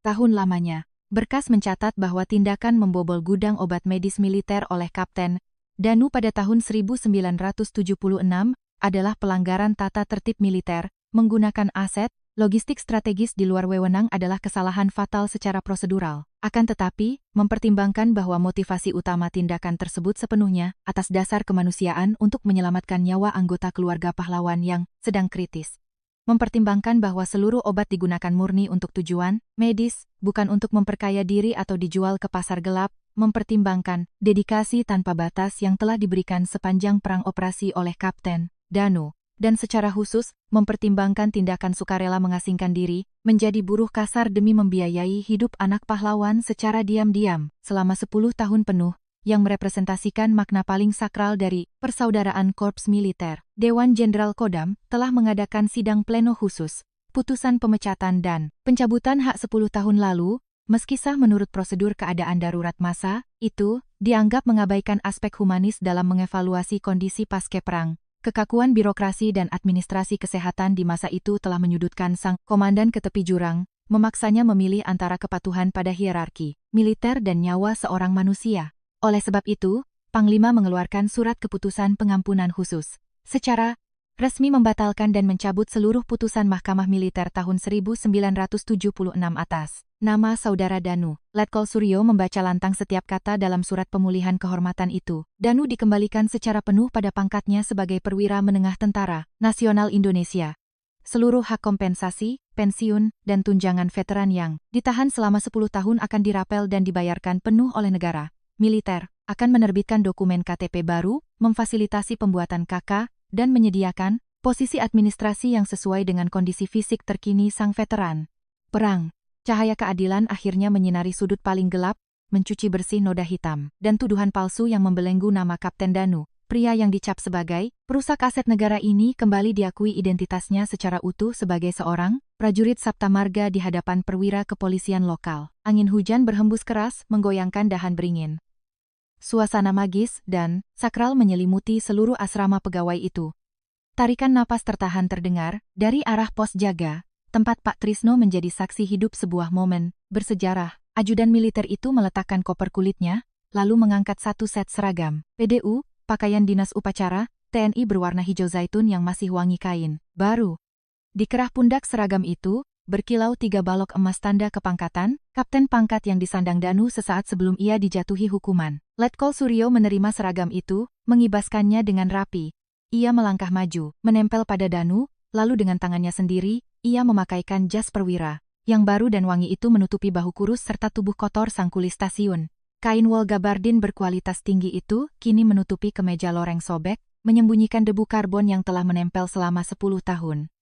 tahun lamanya. Berkas mencatat bahwa tindakan membobol gudang obat medis militer oleh Kapten Danu pada tahun 1976 adalah pelanggaran tata tertib militer, menggunakan aset, logistik strategis di luar wewenang adalah kesalahan fatal secara prosedural. Akan tetapi, mempertimbangkan bahwa motivasi utama tindakan tersebut sepenuhnya atas dasar kemanusiaan untuk menyelamatkan nyawa anggota keluarga pahlawan yang sedang kritis. mempertimbangkan bahwa seluruh obat digunakan murni untuk tujuan medis, bukan untuk memperkaya diri atau dijual ke pasar gelap, mempertimbangkan dedikasi tanpa batas yang telah diberikan sepanjang perang operasi oleh Kapten Danu, dan secara khusus, mempertimbangkan tindakan sukarela mengasingkan diri, menjadi buruh kasar demi membiayai hidup anak pahlawan secara diam-diam, selama 10 tahun penuh, yang merepresentasikan makna paling sakral dari Persaudaraan Korps Militer. Dewan Jenderal Kodam telah mengadakan sidang pleno khusus, putusan pemecatan dan pencabutan hak 10 tahun lalu, meski sah menurut prosedur keadaan darurat massa, itu dianggap mengabaikan aspek humanis dalam mengevaluasi kondisi pasca perang. Kekakuan birokrasi dan administrasi kesehatan di masa itu telah menyudutkan sang komandan ke tepi jurang, memaksanya memilih antara kepatuhan pada hierarki militer dan nyawa seorang manusia. Oleh sebab itu, Panglima mengeluarkan surat keputusan pengampunan khusus, secara resmi membatalkan dan mencabut seluruh putusan Mahkamah Militer tahun 1976 atas nama Saudara Danu. Letkol Suryo membaca lantang setiap kata dalam surat pemulihan kehormatan itu. Danu dikembalikan secara penuh pada pangkatnya sebagai perwira menengah Tentara Nasional Indonesia. Seluruh hak kompensasi, pensiun, dan tunjangan veteran yang ditahan selama 10 tahun akan dirapel dan dibayarkan penuh oleh negara. Militer akan menerbitkan dokumen KTP baru, memfasilitasi pembuatan KK, dan menyediakan posisi administrasi yang sesuai dengan kondisi fisik terkini sang veteran perang. Cahaya keadilan akhirnya menyinari sudut paling gelap, mencuci bersih noda hitam, dan tuduhan palsu yang membelenggu nama Kapten Danu. Pria yang dicap sebagai perusak aset negara ini kembali diakui identitasnya secara utuh sebagai seorang prajurit Sabta Marga di hadapan perwira kepolisian lokal. Angin hujan berhembus keras, menggoyangkan dahan beringin. Suasana magis dan sakral menyelimuti seluruh asrama pegawai itu. Tarikan napas tertahan terdengar dari arah pos jaga, tempat Pak Trisno menjadi saksi hidup sebuah momen bersejarah. Ajudan militer itu meletakkan koper kulitnya, lalu mengangkat satu set seragam PDU, pakaian dinas upacara, TNI berwarna hijau zaitun yang masih wangi kain baru. Di kerah pundak seragam itu, berkilau 3 balok emas tanda kepangkatan, kapten pangkat yang disandang Danu sesaat sebelum ia dijatuhi hukuman. Letkol Suryo menerima seragam itu, mengibaskannya dengan rapi. Ia melangkah maju, menempel pada Danu, lalu dengan tangannya sendiri, ia memakaikan jas perwira. Yang baru dan wangi itu menutupi bahu kurus serta tubuh kotor sang kuli stasiun. Kain wol gabardin berkualitas tinggi itu, kini menutupi kemeja loreng sobek, menyembunyikan debu karbon yang telah menempel selama 10 tahun.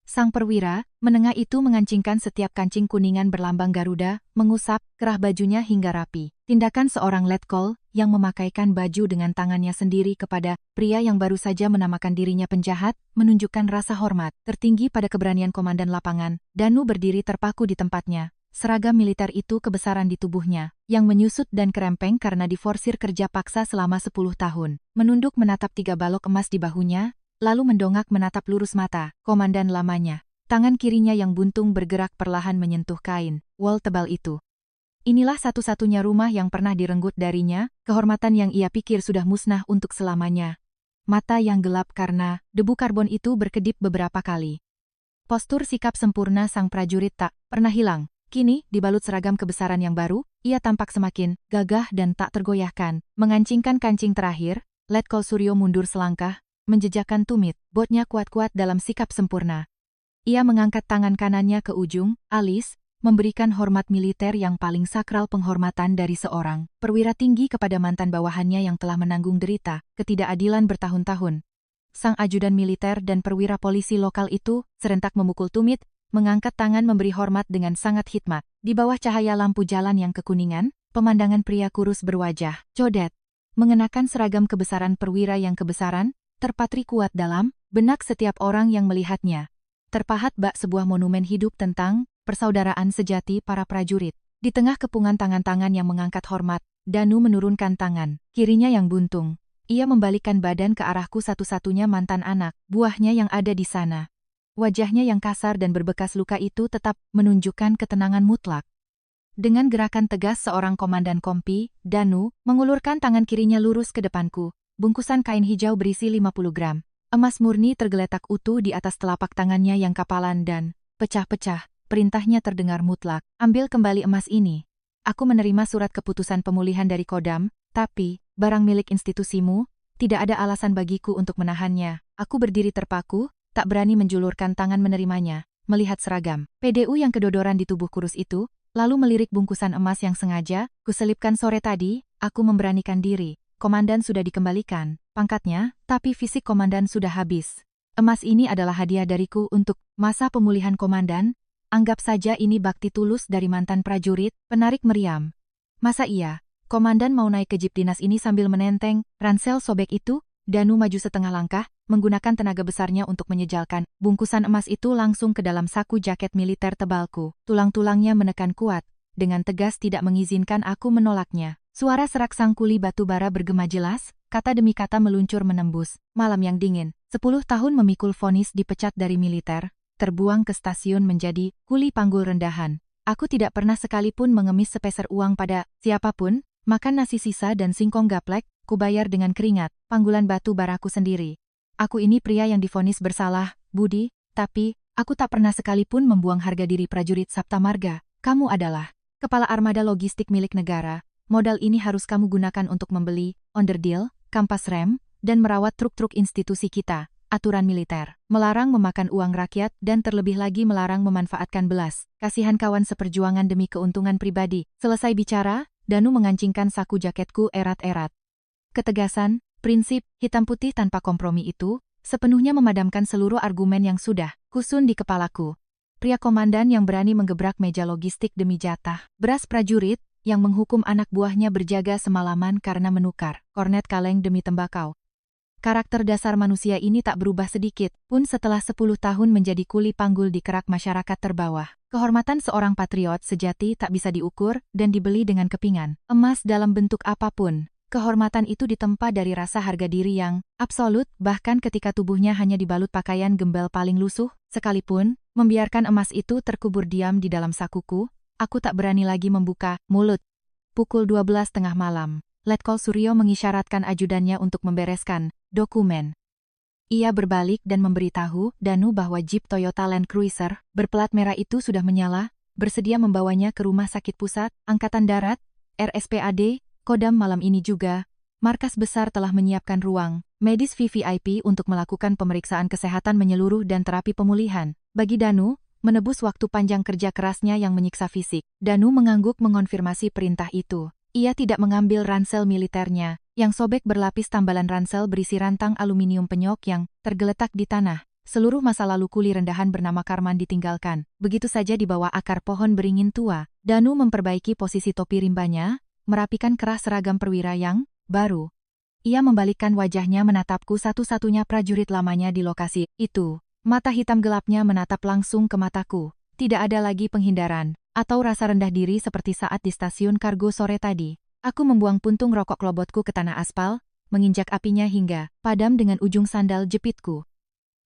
Sang perwira, menengah itu mengancingkan setiap kancing kuningan berlambang Garuda, mengusap kerah bajunya hingga rapi. Tindakan seorang letkol yang memakaikan baju dengan tangannya sendiri kepada pria yang baru saja menamakan dirinya penjahat, menunjukkan rasa hormat tertinggi pada keberanian komandan lapangan. Danu berdiri terpaku di tempatnya. Seragam militer itu kebesaran di tubuhnya, yang menyusut dan kerempeng karena diforsir kerja paksa selama 10 tahun. Menunduk menatap 3 balok emas di bahunya, lalu mendongak menatap lurus mata komandan lamanya. Tangan kirinya yang buntung bergerak perlahan menyentuh kain wol tebal itu. Inilah satu-satunya rumah yang pernah direnggut darinya, kehormatan yang ia pikir sudah musnah untuk selamanya. Mata yang gelap karena debu karbon itu berkedip beberapa kali. Postur sikap sempurna sang prajurit tak pernah hilang. Kini, dibalut seragam kebesaran yang baru, ia tampak semakin gagah dan tak tergoyahkan. Mengancingkan kancing terakhir, Letkol Suryo mundur selangkah, menjejakkan tumit, botnya kuat-kuat dalam sikap sempurna. Ia mengangkat tangan kanannya ke ujung alis, memberikan hormat militer yang paling sakral penghormatan dari seorang perwira tinggi kepada mantan bawahannya yang telah menanggung derita ketidakadilan bertahun-tahun. Sang ajudan militer dan perwira polisi lokal itu serentak memukul tumit, mengangkat tangan memberi hormat dengan sangat hikmat. Di bawah cahaya lampu jalan yang kekuningan, pemandangan pria kurus berwajah codet, mengenakan seragam kebesaran perwira yang kebesaran, terpatri kuat dalam benak setiap orang yang melihatnya. Terpahat bak sebuah monumen hidup tentang persaudaraan sejati para prajurit. Di tengah kepungan tangan-tangan yang mengangkat hormat, Danu menurunkan tangan kirinya yang buntung. Ia membalikkan badan ke arahku, satu-satunya mantan anak buahnya yang ada di sana. Wajahnya yang kasar dan berbekas luka itu tetap menunjukkan ketenangan mutlak. Dengan gerakan tegas seorang komandan kompi, Danu mengulurkan tangan kirinya lurus ke depanku. Bungkusan kain hijau berisi 50 gram. Emas murni tergeletak utuh di atas telapak tangannya yang kapalan dan pecah-pecah. Perintahnya terdengar mutlak. Ambil kembali emas ini. Aku menerima surat keputusan pemulihan dari Kodam, tapi barang milik institusimu, tidak ada alasan bagiku untuk menahannya. Aku berdiri terpaku, tak berani menjulurkan tangan menerimanya, melihat seragam PDU yang kedodoran di tubuh kurus itu, lalu melirik bungkusan emas yang sengaja kuselipkan sore tadi. Aku memberanikan diri. Komandan sudah dikembalikan pangkatnya, tapi fisik komandan sudah habis. Emas ini adalah hadiah dariku untuk masa pemulihan komandan. Anggap saja ini bakti tulus dari mantan prajurit. Penarik meriam. Masa iya? Komandan mau naik ke jeep dinas ini sambil menenteng ransel sobek itu? Danu maju setengah langkah, menggunakan tenaga besarnya untuk menyejalkan bungkusan emas itu langsung ke dalam saku jaket militer tebalku. Tulang-tulangnya menekan kuat, dengan tegas tidak mengizinkan aku menolaknya. Suara serak sang kuli batu bara bergema jelas, kata demi kata meluncur menembus malam yang dingin. 10 tahun memikul vonis dipecat dari militer, terbuang ke stasiun menjadi kuli panggul rendahan. Aku tidak pernah sekalipun mengemis sepeser uang pada siapapun, makan nasi sisa dan singkong gaplek, kubayar dengan keringat, panggulan batu baraku sendiri. Aku ini pria yang divonis bersalah, Budi, tapi aku tak pernah sekalipun membuang harga diri prajurit Sapta Marga. Kamu adalah kepala armada logistik milik negara. Modal ini harus kamu gunakan untuk membeli onderdil, kampas rem, dan merawat truk-truk institusi kita. Aturan militer melarang memakan uang rakyat dan terlebih lagi melarang memanfaatkan belas kasihan kawan seperjuangan demi keuntungan pribadi. Selesai bicara, Danu mengancingkan saku jaketku erat-erat. Ketegasan, prinsip, hitam putih tanpa kompromi itu, sepenuhnya memadamkan seluruh argumen yang sudah kusun di kepalaku. Pria komandan yang berani menggebrak meja logistik demi jatah beras prajurit, yang menghukum anak buahnya berjaga semalaman karena menukar kornet kaleng demi tembakau. Karakter dasar manusia ini tak berubah sedikit pun setelah 10 tahun menjadi kuli panggul di kerak masyarakat terbawah. Kehormatan seorang patriot sejati tak bisa diukur dan dibeli dengan kepingan emas dalam bentuk apapun. Kehormatan itu ditempa dari rasa harga diri yang absolut, bahkan ketika tubuhnya hanya dibalut pakaian gembel paling lusuh, sekalipun membiarkan emas itu terkubur diam di dalam sakuku, aku tak berani lagi membuka mulut. Pukul 12 tengah malam, Letkol Suryo mengisyaratkan ajudannya untuk membereskan dokumen. Ia berbalik dan memberitahu Danu bahwa Jeep Toyota Land Cruiser berplat merah itu sudah menyala, bersedia membawanya ke Rumah Sakit Pusat Angkatan Darat, RSPAD, Kodam malam ini juga. Markas besar telah menyiapkan ruang medis VVIP untuk melakukan pemeriksaan kesehatan menyeluruh dan terapi pemulihan. Bagi Danu, menebus waktu panjang kerja kerasnya yang menyiksa fisik. Danu mengangguk mengonfirmasi perintah itu. Ia tidak mengambil ransel militernya, yang sobek berlapis tambalan ransel berisi rantang aluminium penyok yang tergeletak di tanah. Seluruh masa lalu kuli rendahan bernama Karman ditinggalkan. Begitu saja di bawah akar pohon beringin tua. Danu memperbaiki posisi topi rimbanya, merapikan kerah seragam perwira yang baru. Ia membalikkan wajahnya menatapku, satu-satunya prajurit lamanya di lokasi itu. Mata hitam gelapnya menatap langsung ke mataku. Tidak ada lagi penghindaran atau rasa rendah diri seperti saat di stasiun kargo sore tadi. Aku membuang puntung rokok klobotku ke tanah aspal, menginjak apinya hingga padam dengan ujung sandal jepitku.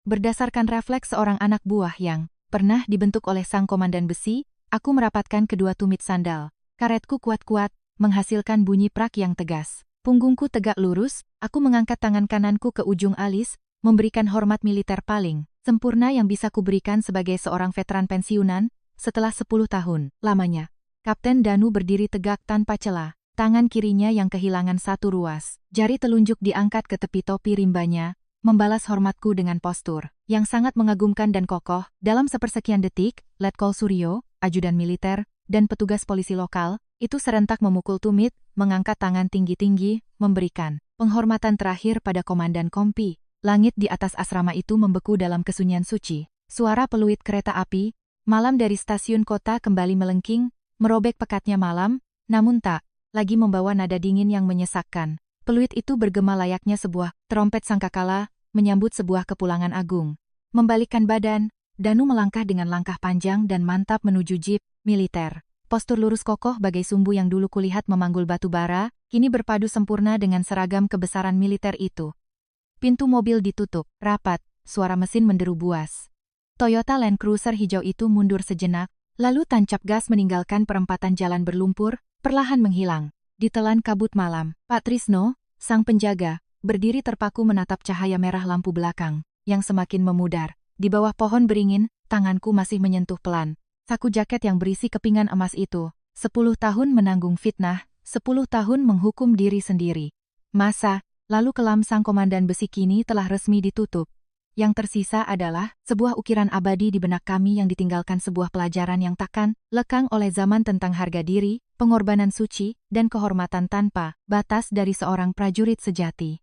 Berdasarkan refleks seorang anak buah yang pernah dibentuk oleh sang komandan besi, aku merapatkan kedua tumit sandal. Karetku kuat-kuat, menghasilkan bunyi prak yang tegas. Punggungku tegak lurus, aku mengangkat tangan kananku ke ujung alis, memberikan hormat militer paling sempurna yang bisa kuberikan sebagai seorang veteran pensiunan, setelah 10 tahun lamanya. Kapten Danu berdiri tegak tanpa celah, tangan kirinya yang kehilangan satu ruas jari telunjuk diangkat ke tepi topi rimbanya, membalas hormatku dengan postur yang sangat mengagumkan dan kokoh. Dalam sepersekian detik, Letkol Suryo, ajudan militer, dan petugas polisi lokal, itu serentak memukul tumit, mengangkat tangan tinggi-tinggi, memberikan penghormatan terakhir pada komandan kompi. Langit di atas asrama itu membeku dalam kesunyian suci. Suara peluit kereta api, malam dari stasiun kota kembali melengking, merobek pekatnya malam, namun tak lagi membawa nada dingin yang menyesakkan. Peluit itu bergema layaknya sebuah trompet sangkakala, menyambut sebuah kepulangan agung. Membalikkan badan, Danu melangkah dengan langkah panjang dan mantap menuju jeep militer. Postur lurus kokoh bagai sumbu yang dulu kulihat memanggul batu bara, kini berpadu sempurna dengan seragam kebesaran militer itu. Pintu mobil ditutup rapat, suara mesin menderu buas. Toyota Land Cruiser hijau itu mundur sejenak, lalu tancap gas meninggalkan perempatan jalan berlumpur, perlahan menghilang. Ditelan kabut malam, Pak Trisno, sang penjaga, berdiri terpaku menatap cahaya merah lampu belakang, yang semakin memudar. Di bawah pohon beringin, tanganku masih menyentuh pelan saku jaket yang berisi kepingan emas itu. 10 tahun menanggung fitnah, 10 tahun menghukum diri sendiri. Masa lalu kelam sang komandan besi kini telah resmi ditutup. Yang tersisa adalah sebuah ukiran abadi di benak kami yang ditinggalkan sebuah pelajaran yang takkan lekang oleh zaman tentang harga diri, pengorbanan suci, dan kehormatan tanpa batas dari seorang prajurit sejati.